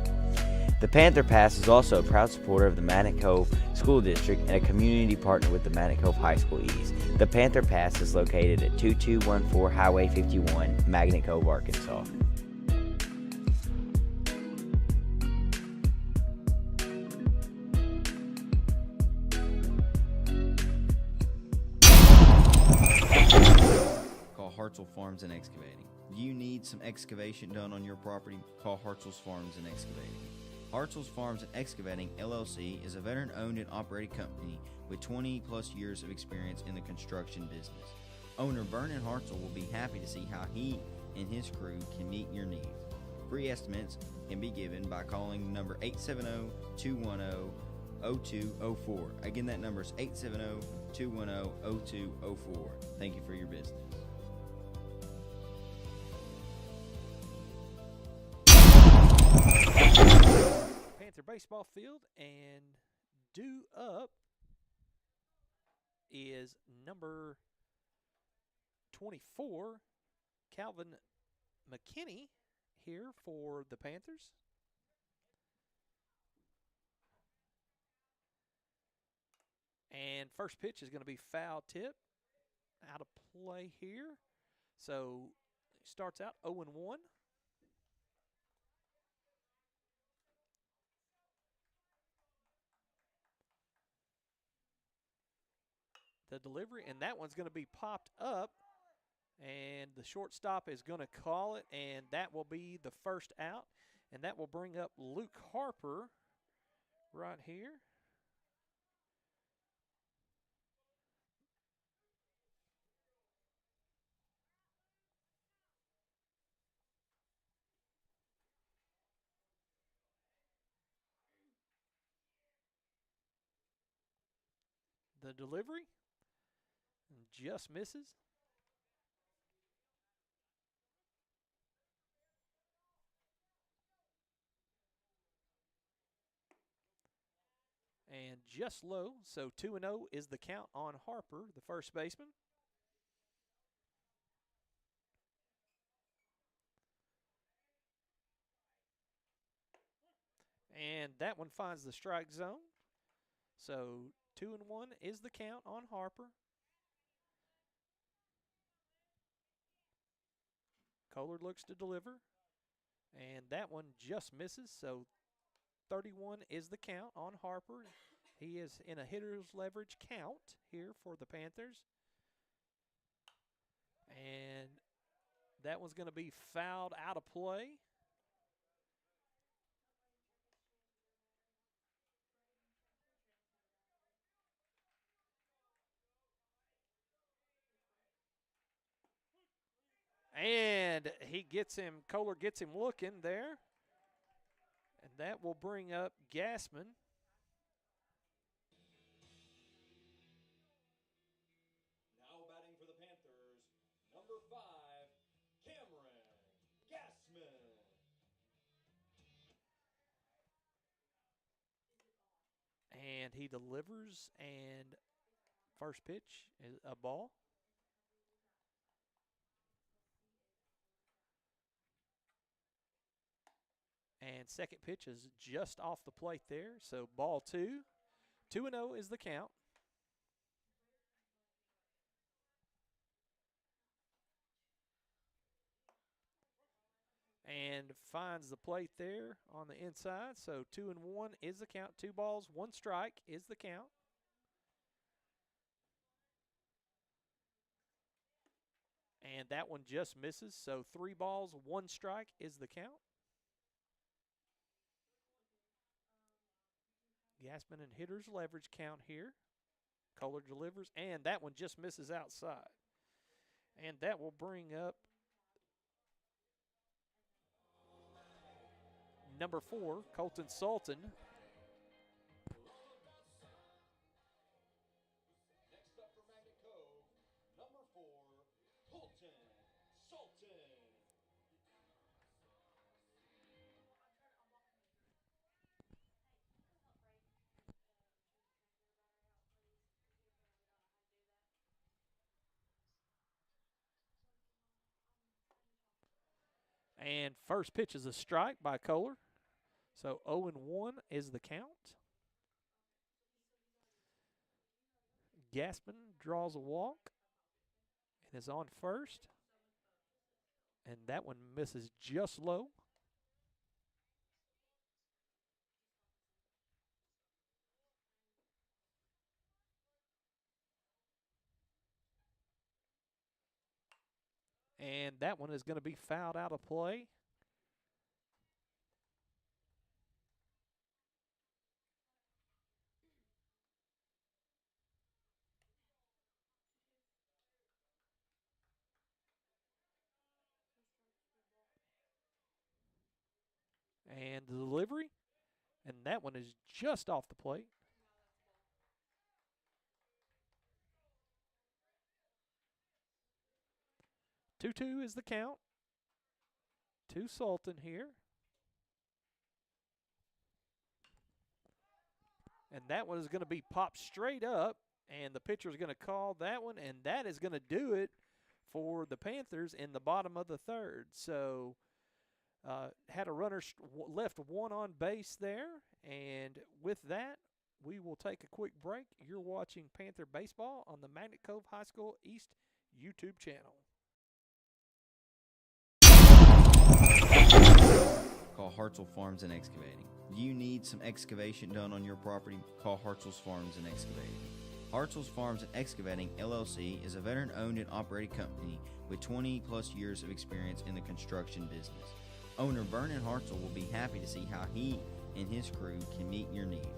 The Panther Pass is also a proud supporter of the Magnet Cove School District and a community partner with the Magnet Cove High School East. The Panther Pass is located at 2214 Highway 51, Magnet Cove, Arkansas. Hartzell Farms and Excavating. Do you need some excavation done on your property? Call Hartzell's Farms and Excavating. Hartzell's Farms and Excavating, LLC is a veteran-owned and operated company with 20-plus years of experience in the construction business. Owner Vernon Hartzell will be happy to see how he and his crew can meet your needs. Free estimates can be given by calling number 870-210-0204. Again, that number is 870-210-0204. Thank you for your business. Panther Baseball Field, and due up is number 24, Calvin McKinney, here for the Panthers. And first pitch is going to be foul tip, out of play here. So it starts out 0-1. The delivery, and that one's going to be popped up, and the shortstop is going to call it, and that will be the first out, and that will bring up Luke Harper right here. The delivery just misses. And just low, so 2-0 is the count on Harper, the first baseman. And that one finds the strike zone. So 2-1 is the count on Harper. Kohler looks to deliver, and that one just misses. So 31 is the count on Harper. He is in a hitter's leverage count here for the Panthers. And that one's going to be fouled out of play. And Kohler gets him looking there. And that will bring up Gassman. Now batting for the Panthers, number 5, Cameron Gassman. And he delivers, and first pitch is a ball. And second pitch is just off the plate there, so ball 2. 2-0 is the count. And finds the plate there on the inside, so 2-1 is the count. 2 balls, 1 strike is the count. And that one just misses, so 3 balls, 1 strike is the count. Gassman and hitter's leverage count here. Kohler delivers, and that one just misses outside. And that will bring up number 4, Colton Sultan. Next up for Magnet Cove, number 4, Colton Sultan. And first pitch is a strike by Kohler. So 0-1 is the count. Gassman draws a walk and is on first. And that one misses just low. And that one is going to be fouled out of play. And the delivery, and that one is just off the plate. Two is the count. To Sultan here. And that one is going to be popped straight up, and the pitcher is going to call that one, and that is going to do it for the Panthers in the bottom of the third. So had a runner left one on base there, and with that, we will take a quick break. You're watching Panther Baseball on the Magnet Cove High School East YouTube channel. Call Hartzell Farms and Excavating. Do you need some excavation done on your property? Call Hartzell's Farms and Excavating. Hartzell's Farms and Excavating LLC is a veteran-owned and operated company with 20 plus years of experience in the construction business. Owner Vernon Hartzell will be happy to see how he and his crew can meet your needs.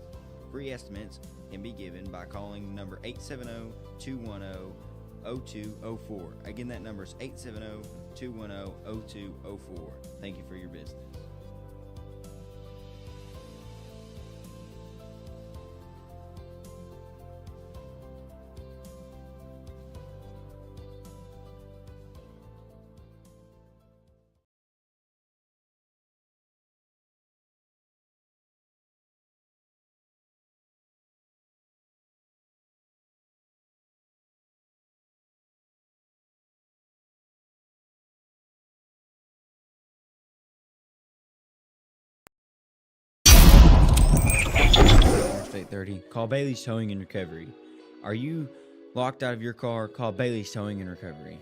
Free estimates can be given by calling number 870-210-0204. Again, that number is 870-210-0204. Thank you for your business. Interstate 30. Call Bailey's Towing and Recovery. Are you locked out of your car? Call Bailey's Towing and Recovery.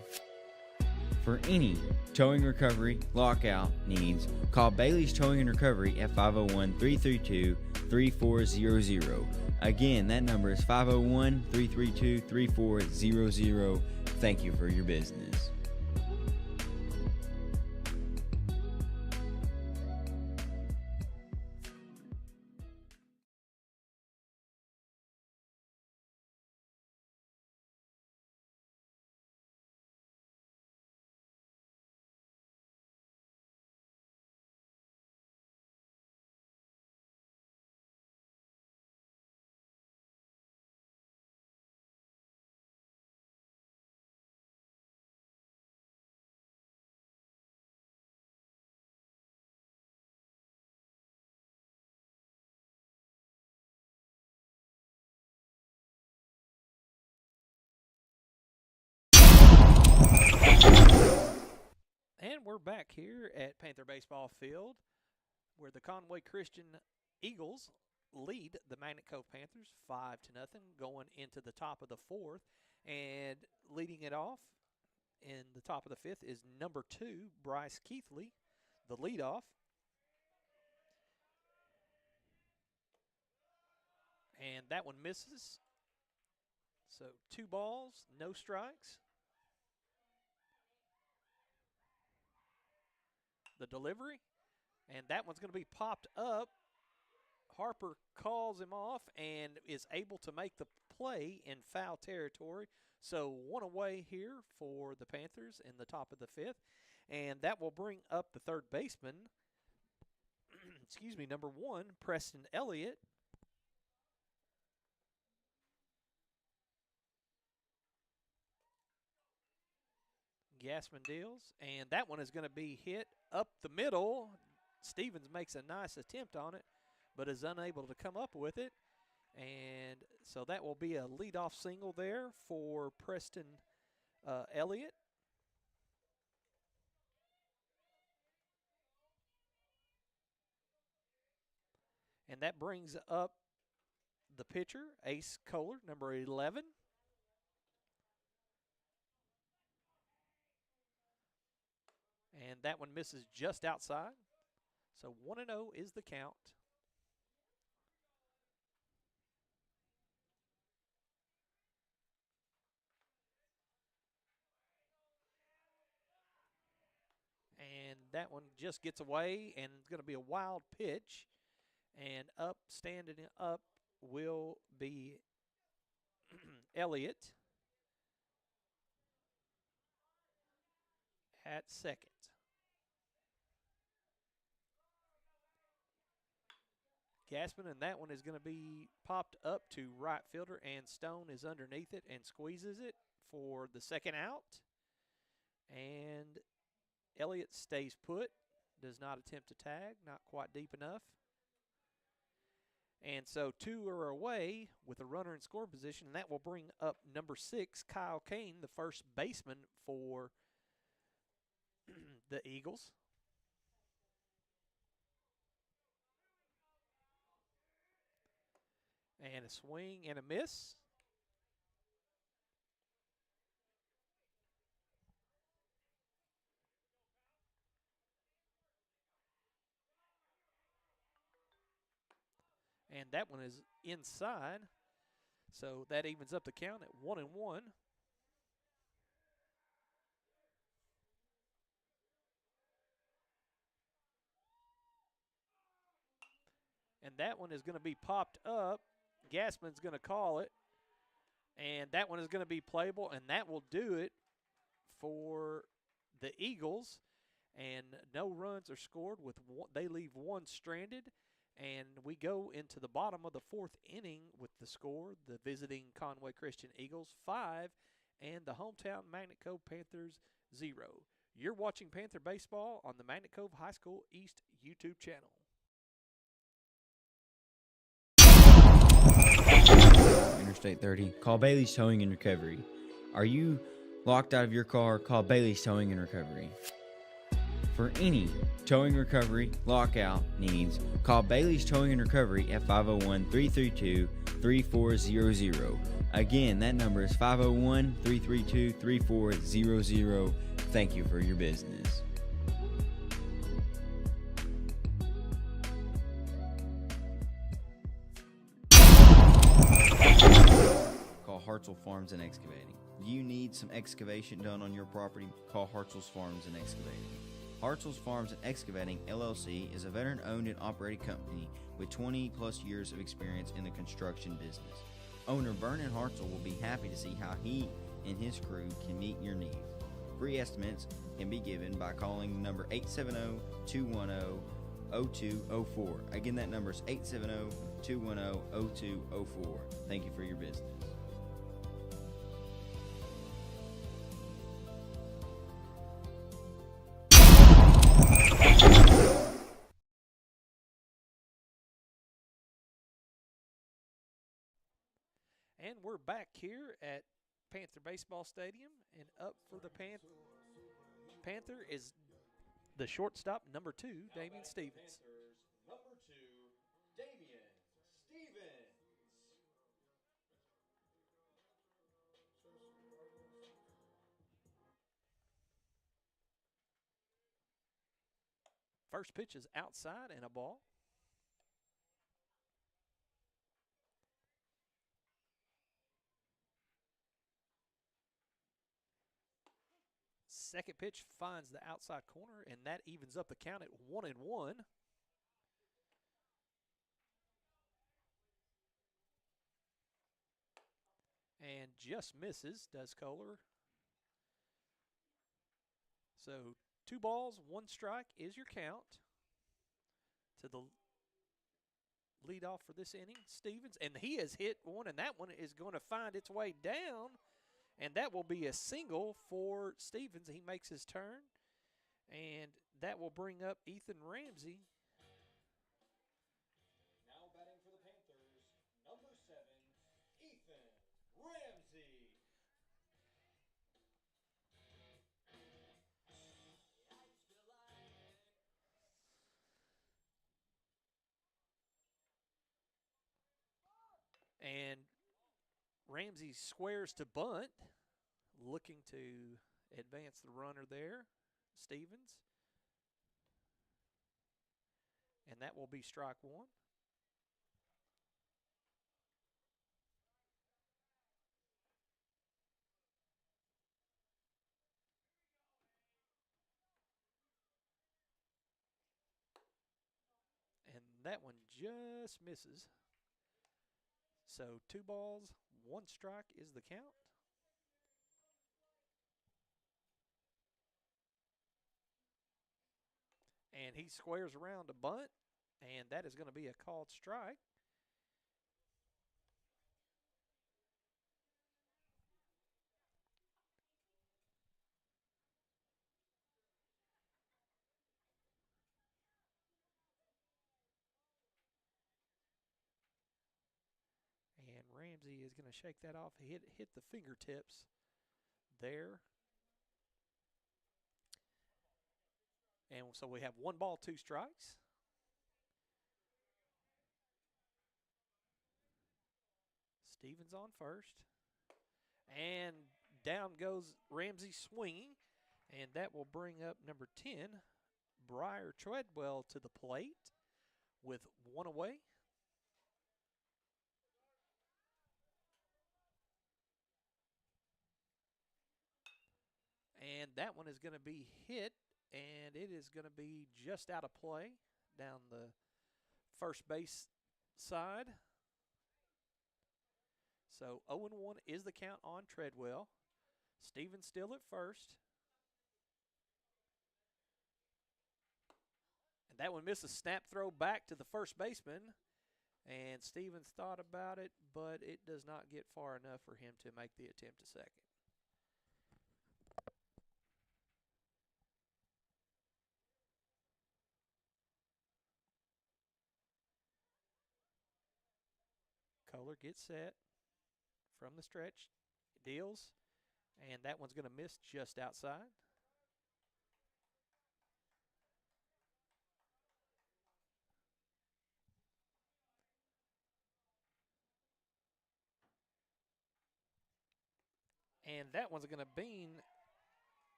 For any towing recovery lockout needs, call Bailey's Towing and Recovery at 501-332-3400. Again, that number is 501-332-3400. Thank you for your business. And we're back here at Panther Baseball Field, where the Conway Christian Eagles lead the Magnet Cove Panthers 5-0 going into the top of the fourth. And leading it off in the top of the fifth is number 2, Bryce Keithley, the leadoff. And that one misses. So 2 balls, no strikes. The delivery, and that one's going to be popped up. Harper calls him off and is able to make the play in foul territory. So 1 away here for the Panthers in the top of the fifth, and that will bring up the third baseman, excuse me, number 1, Preston Elliott. Gassman deals, and that one is going to be hit up the middle. Stevens makes a nice attempt on it, but is unable to come up with it. And so that will be a leadoff single there for Preston Elliott. And that brings up the pitcher, Ace Kohler, number 11. And that one misses just outside. So 1-0 is the count. that one just gets away, and it's going to be a wild pitch. And standing up will be Elliott at second. Gassman, and that one is going to be popped up to right fielder, and Stone is underneath it and squeezes it for the second out. And Elliott stays put, does not attempt to tag, not quite deep enough. And so 2 are away with a runner in score position, and that will bring up number 6, Kyle Kane, the first baseman for the Eagles. And a swing and a miss. And that one is inside. So that evens up the count at 1-1. And that one is going to be popped up. Gassman's going to call it. And that one is going to be playable, and that will do it for the Eagles. And no runs are scored. They leave one stranded. And we go into the bottom of the 4th inning with the score. The visiting Conway Christian Eagles 5 and the hometown Magnet Cove Panthers 0. You're watching Panther Baseball on the Magnet Cove High School East YouTube channel. Interstate 30. Call Bailey's Towing and Recovery. Are you locked out of your car? Call Bailey's Towing and Recovery. For any towing recovery lockout needs, call Bailey's Towing and Recovery at 501-332-3400. Again, that number is 501-332-3400. Thank you for your business. Call Hartzell Farms and Excavating. Do you need some excavation done on your property? Call Hartzell's Farms and Excavating. Hartzell's Farms and Excavating, LLC is a veteran-owned and operated company with 20-plus years of experience in the construction business. Owner Vernon Hartzell will be happy to see how he and his crew can meet your needs. Free estimates can be given by calling number 870-210-0204. Again, that number is 870-210-0204. Thank you for your business. And we're back here at Panther Baseball Stadium, and up for the Panther is the shortstop, number 2, Damian Stevens. Panthers, number 2, Damian Stevens. First pitch is outside and a ball. Second pitch finds the outside corner, and that evens up the count at 1-1. And just misses, does Kohler. So 2 balls, 1 strike is your count. To the leadoff for this inning, Stevens. And he has hit one, and that one is going to find its way down. And that will be a single for Stevens. He makes his turn. And that will bring up Ethan Ramsey. Now batting for the Panthers, number 7, Ethan Ramsey. And Ramsey squares to bunt, looking to advance the runner there, Stevens. And that will be strike 1. that one just misses. So 2 balls, 1 strike is the count. And he squares around a bunt, and that is going to be a called strike. And Ramsey is going to shake that off. He hit the fingertips there. And so we have 1 ball, 2 strikes. Stevens on first. And down goes Ramsey swinging. And that will bring up number 10, Briar Treadwell, to the plate with 1 away. And that one is going to be hit, and it is going to be just out of play down the first base side. So 0-1 is the count on Treadwell. Stevens still at first. And that one missed a snap throw back to the first baseman. And Stevens thought about it, but it does not get far enough for him to make the attempt to second. Kohler gets set from the stretch, deals, and that one's going to miss just outside. And that one's going to bean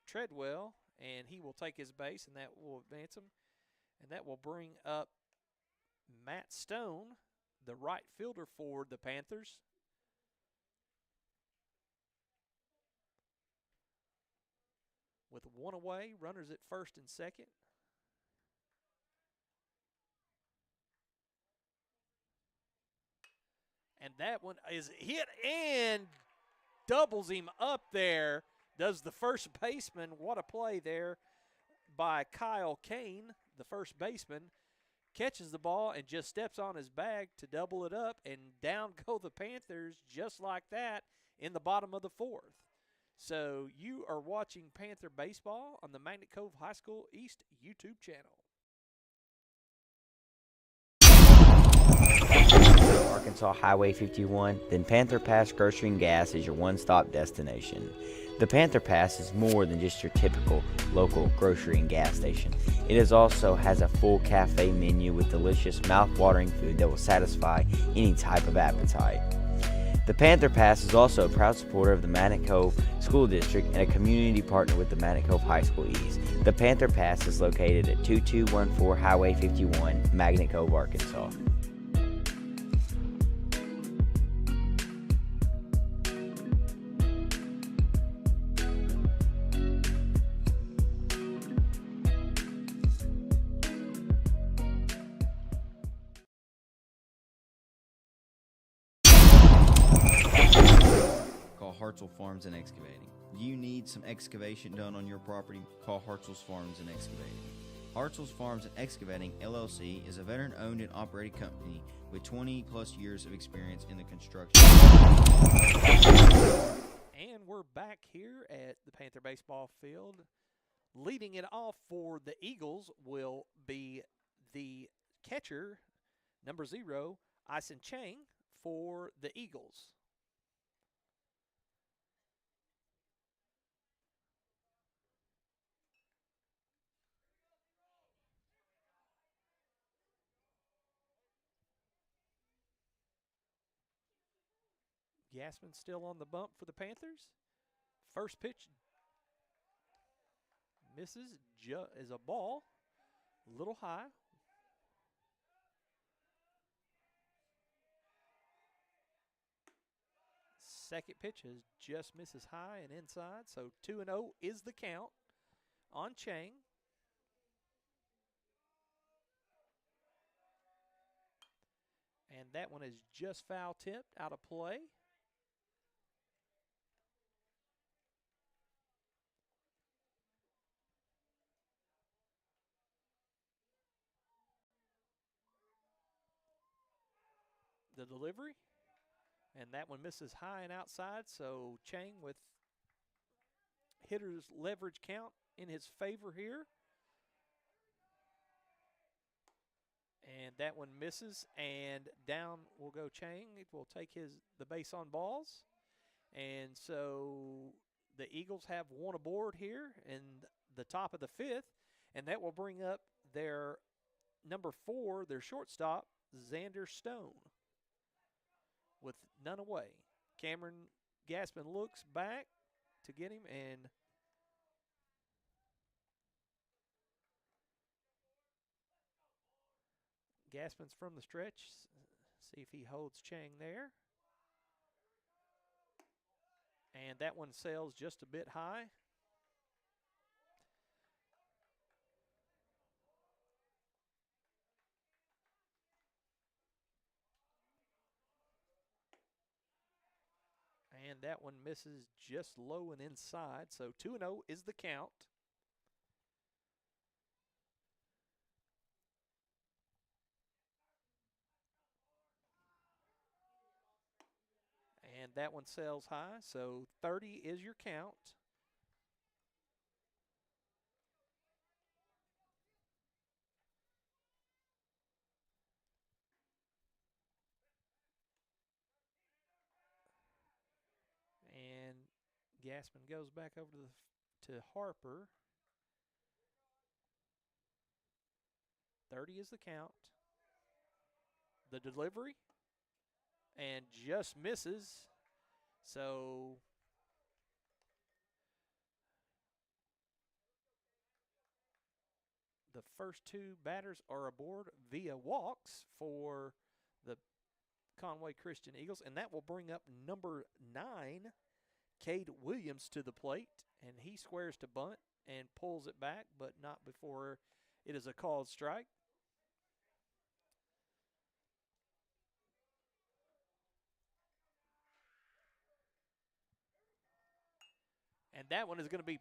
Treadwell, and he will take his base, and that will advance him. And that will bring up Matt Stone, the right fielder for the Panthers. With 1 away, runners at first and second. And that one is hit and doubles him up there. Does the first baseman. What a play there by Kyle Kane, the first baseman. Catches the ball and just steps on his bag to double it up, and down go the Panthers just like that in the bottom of the 4th. So you are watching Panther Baseball on the Magnet Cove High School East YouTube channel. Arkansas Highway 51, then Panther Pass Grocery and Gas is your one-stop destination. The Panther Pass is more than just your typical local grocery and gas station. It also has a full cafe menu with delicious mouth-watering food that will satisfy any type of appetite. The Panther Pass is also a proud supporter of the Magnet Cove School District and a community partner with the Magnet Cove High School East. The Panther Pass is located at 2214 Highway 51, Magnet Cove, Arkansas. Hartzell Farms and Excavating. You need some excavation done on your property? Call Hartzell's Farms and Excavating. Hartzell's Farms and Excavating, LLC is a veteran-owned and operated company with 20-plus years of experience in the construction. And we're back here at the Panther Baseball Field. Leading it off for the Eagles will be the catcher, number 0, Ison Chang, for the Eagles. Gassman still on the bump for the Panthers. First pitch misses, is a ball, a little high. Second pitch just misses high and inside, so 2-0 is the count on Chang. And that one is just foul tipped out of play. The delivery. And that one misses high and outside. So Chang with hitter's leverage count in his favor here. And that one misses, and down will go Chang. It will take the base on balls. And so the Eagles have one aboard here in the top of the fifth, and that will bring up their number 4, their shortstop, Xander Stone, with none away. Cameron Gaspin looks back to get him, and Gaspin's from the stretch. See if he holds Chang there. And that one sails just a bit high. And that one misses just low and inside. So 2-0 is the count. And that one sails high. So 30 is your count. And Gaspin goes back over to Harper. 30 is the count. The delivery. And just misses. So the first 2 batters are aboard via walks for the Conway Christian Eagles, and that will bring up number 9, Cade Williams, to the plate, and he squares to bunt and pulls it back, but not before it is a called strike. And that one is going to be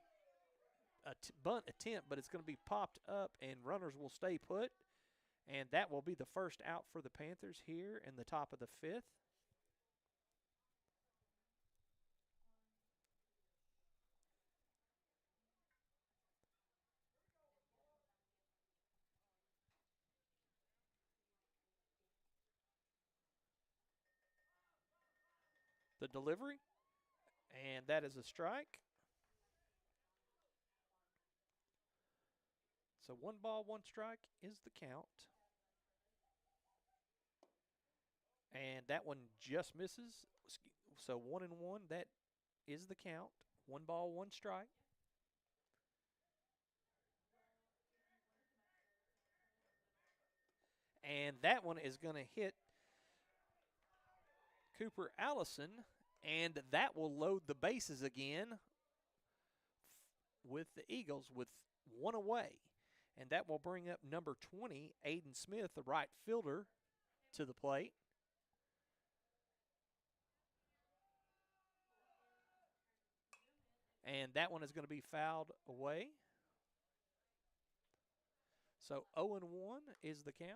a bunt attempt, but it's going to be popped up, and runners will stay put. And that will be the first out for the Panthers here in the top of the 5th. The delivery, and that is a strike. So 1 ball, 1 strike is the count. And that one just misses. So 1-1, that is the count. 1 ball, 1 strike. And that one is going to hit Cooper Allison, and that will load the bases again with the Eagles with 1 away. And that will bring up number 20, Aiden Smith, the right fielder, to the plate. And that one is going to be fouled away. So 0-1 is the count.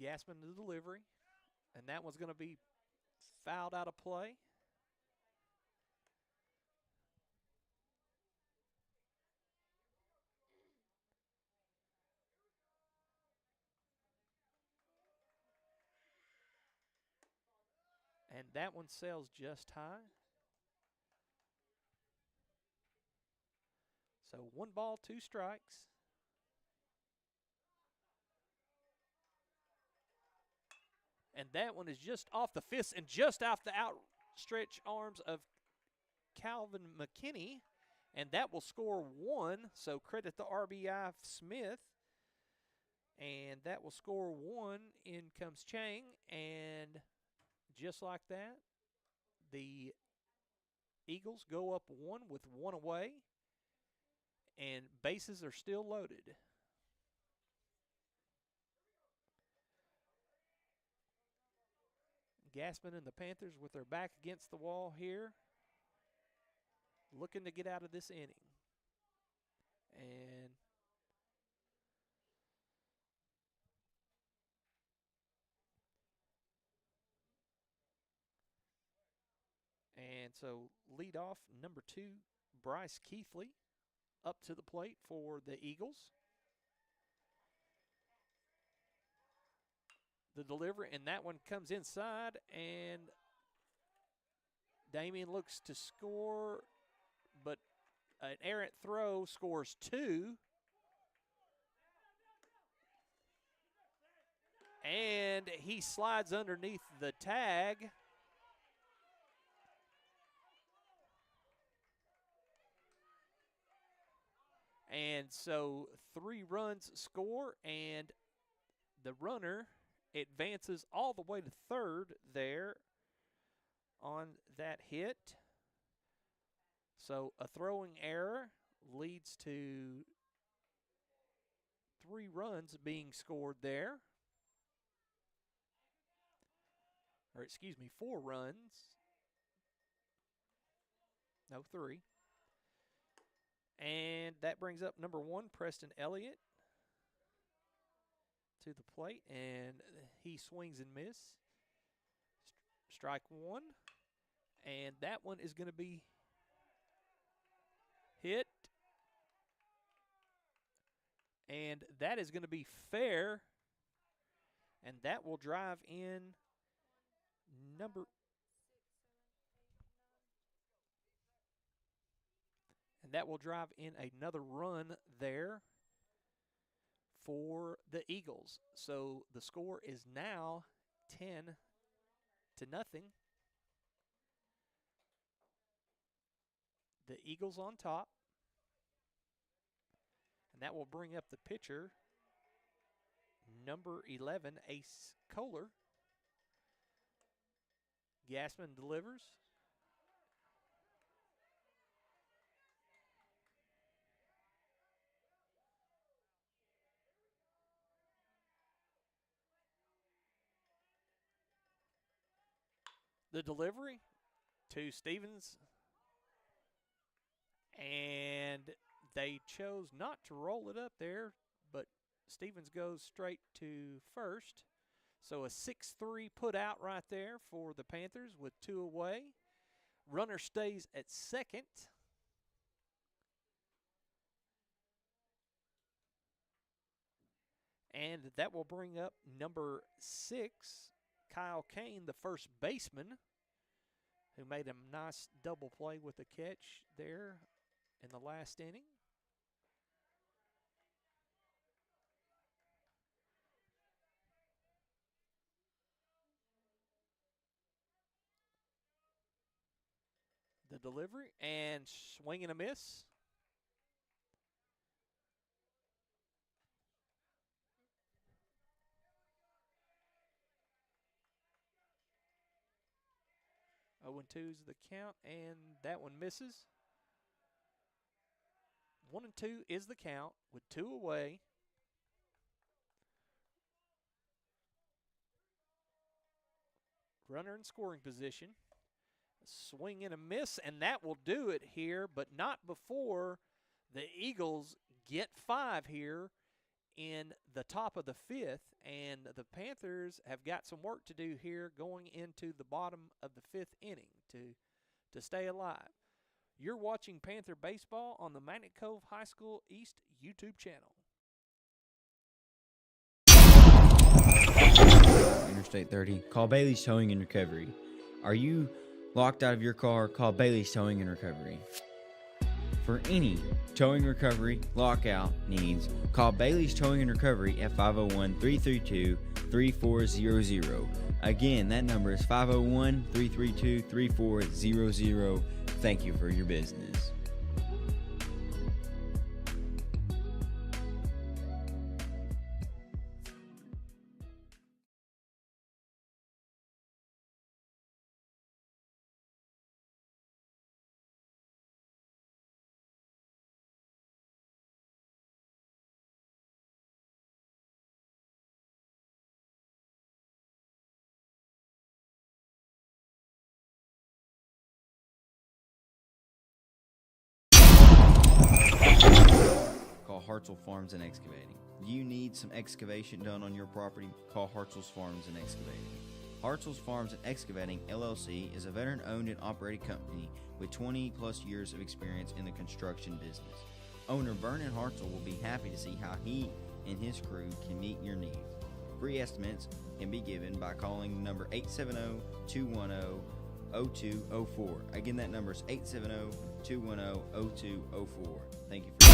Gaspin the delivery. And that one's going to be fouled out of play. And that one sails just high. So 1 ball, 2 strikes. And that one is just off the fist and just off the outstretched arms of Calvin McKinney. And that will score 1. So credit the RBI Smith. And that will score 1. In comes Chang. And just like that, the Eagles go up 1 with 1 away, and bases are still loaded. Gassman and the Panthers with their back against the wall here, looking to get out of this inning. And so lead off number 2, Bryce Keithley, up to the plate for the Eagles. The delivery, and that one comes inside, and Damien looks to score, but an errant throw scores 2. And he slides underneath the tag. And so 3 runs score, and the runner advances all the way to third there on that hit. So a throwing error leads to 3 runs being scored there. Or excuse me, 4 runs. No, 3. And that brings up number 1, Preston Elliott, to the plate, and he swings and misses. Strike 1, and that one is going to be hit, and that is going to be fair, and that will drive in another run there for the Eagles. So the score is now 10-0. The Eagles on top. And that will bring up the pitcher, number 11, Ace Kohler. Gassman delivers. The delivery to Stevens, and they chose not to roll it up there, but Stevens goes straight to first. So a 6-3 put out right there for the Panthers with 2 away. Runner stays at second. And that will bring up number 6, Kyle Kane, the first baseman, who made a nice double play with the catch there in the last inning. The delivery, and swing and a miss. Oh, and 2 is the count, and that one misses. 1-2 is the count with 2 away. Runner in scoring position. Swing and a miss, and that will do it here, but not before the Eagles get 5 here in the top of the 5th, and the Panthers have got some work to do here going into the bottom of the 5th inning to stay alive. You're watching Panther Baseball on the Magnet Cove High School East YouTube channel. Interstate 30. Call Bailey's Towing and Recovery. Are you locked out of your car? Call Bailey's Towing and Recovery. For any towing recovery lockout needs, call Bailey's Towing and Recovery at 501-332-3400. Again, that number is 501-332-3400. Thank you for your business. Hartzell Farms and Excavating. Do you need some excavation done on your property? Call Hartzell's Farms and Excavating. Hartzell's Farms and Excavating LLC is a veteran-owned and operated company with 20 plus years of experience in the construction business. Owner Vernon Hartzell will be happy to see how he and his crew can meet your needs. Free estimates can be given by calling number 870-210-0204. Again, that number is 870-210-0204. Thank you for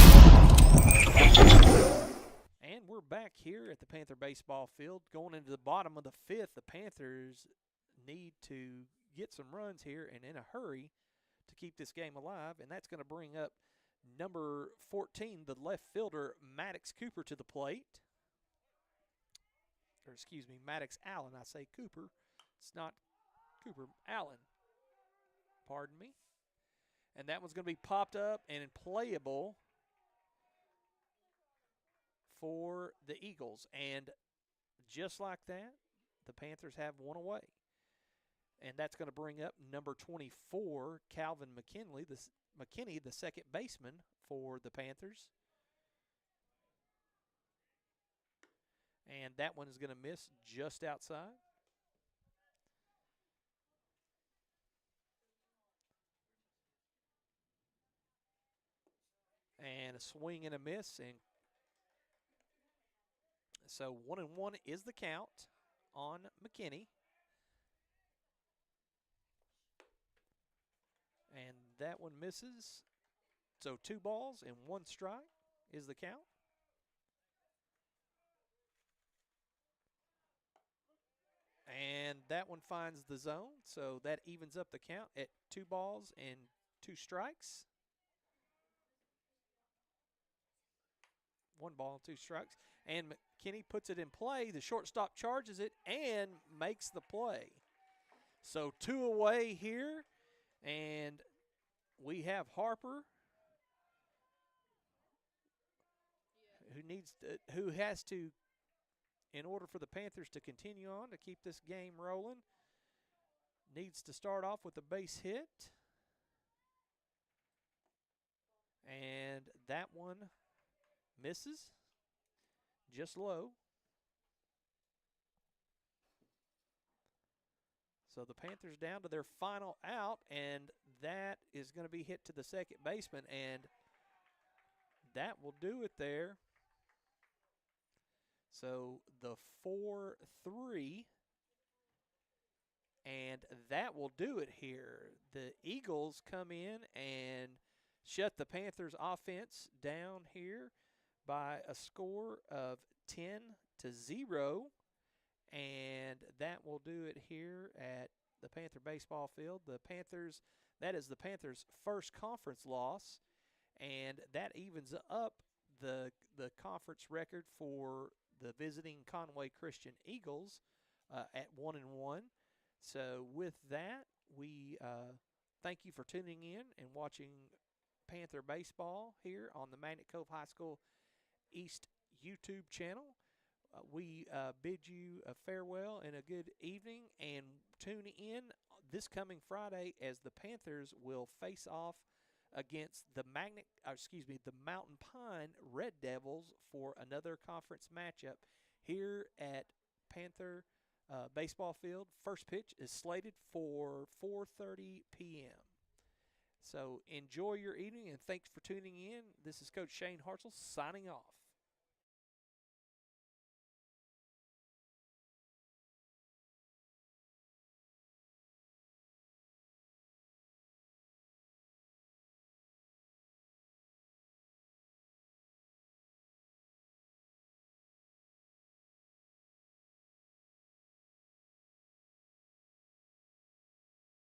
And we're back here at the Panther Baseball Field. Going into the bottom of the fifth, the Panthers need to get some runs here and in a hurry to keep this game alive, and that's going to bring up number 14, the left fielder, Maddox Cooper, to the plate. Or excuse me, Maddox Allen. I say Cooper. It's not Cooper, Allen. Pardon me. And that one's going to be popped up and playable for the Eagles. And just like that, the Panthers have one away. And that's going to bring up number 24, Calvin McKinney, the second baseman for the Panthers. And that one is going to miss just outside. And a swing and a miss. And so 1-1 is the count on McKinney. And that one misses. So 2 balls and 1 strike is the count. And that one finds the zone. So that evens up the count at 2 balls and 2 strikes. 1 ball and 2 strikes. And McKinney puts it in play. The shortstop charges it and makes the play. So 2 away here. And we have Harper, who has to, in order for the Panthers to continue on to keep this game rolling, needs to start off with a base hit. And that one misses just low. So the Panthers down to their final out, and that is going to be hit to the second baseman, and that will do it there. So the 4-3, and that will do it here. The Eagles come in and shut the Panthers offense down here by a score of 10-0. And that will do it here at the Panther Baseball Field. That is the Panthers' first conference loss, and that evens up the conference record for the visiting Conway Christian Eagles at 1-1. So with that, we thank you for tuning in and watching Panther Baseball here on the Magnet Cove High School East YouTube channel. We bid you a farewell and a good evening, and tune in this coming Friday as the Panthers will face off against the Mountain Pine Red Devils for another conference matchup here at Panther Baseball Field. First pitch is slated for 4:30 p.m. So enjoy your evening, and thanks for tuning in. This is Coach Shane Hartzell signing off.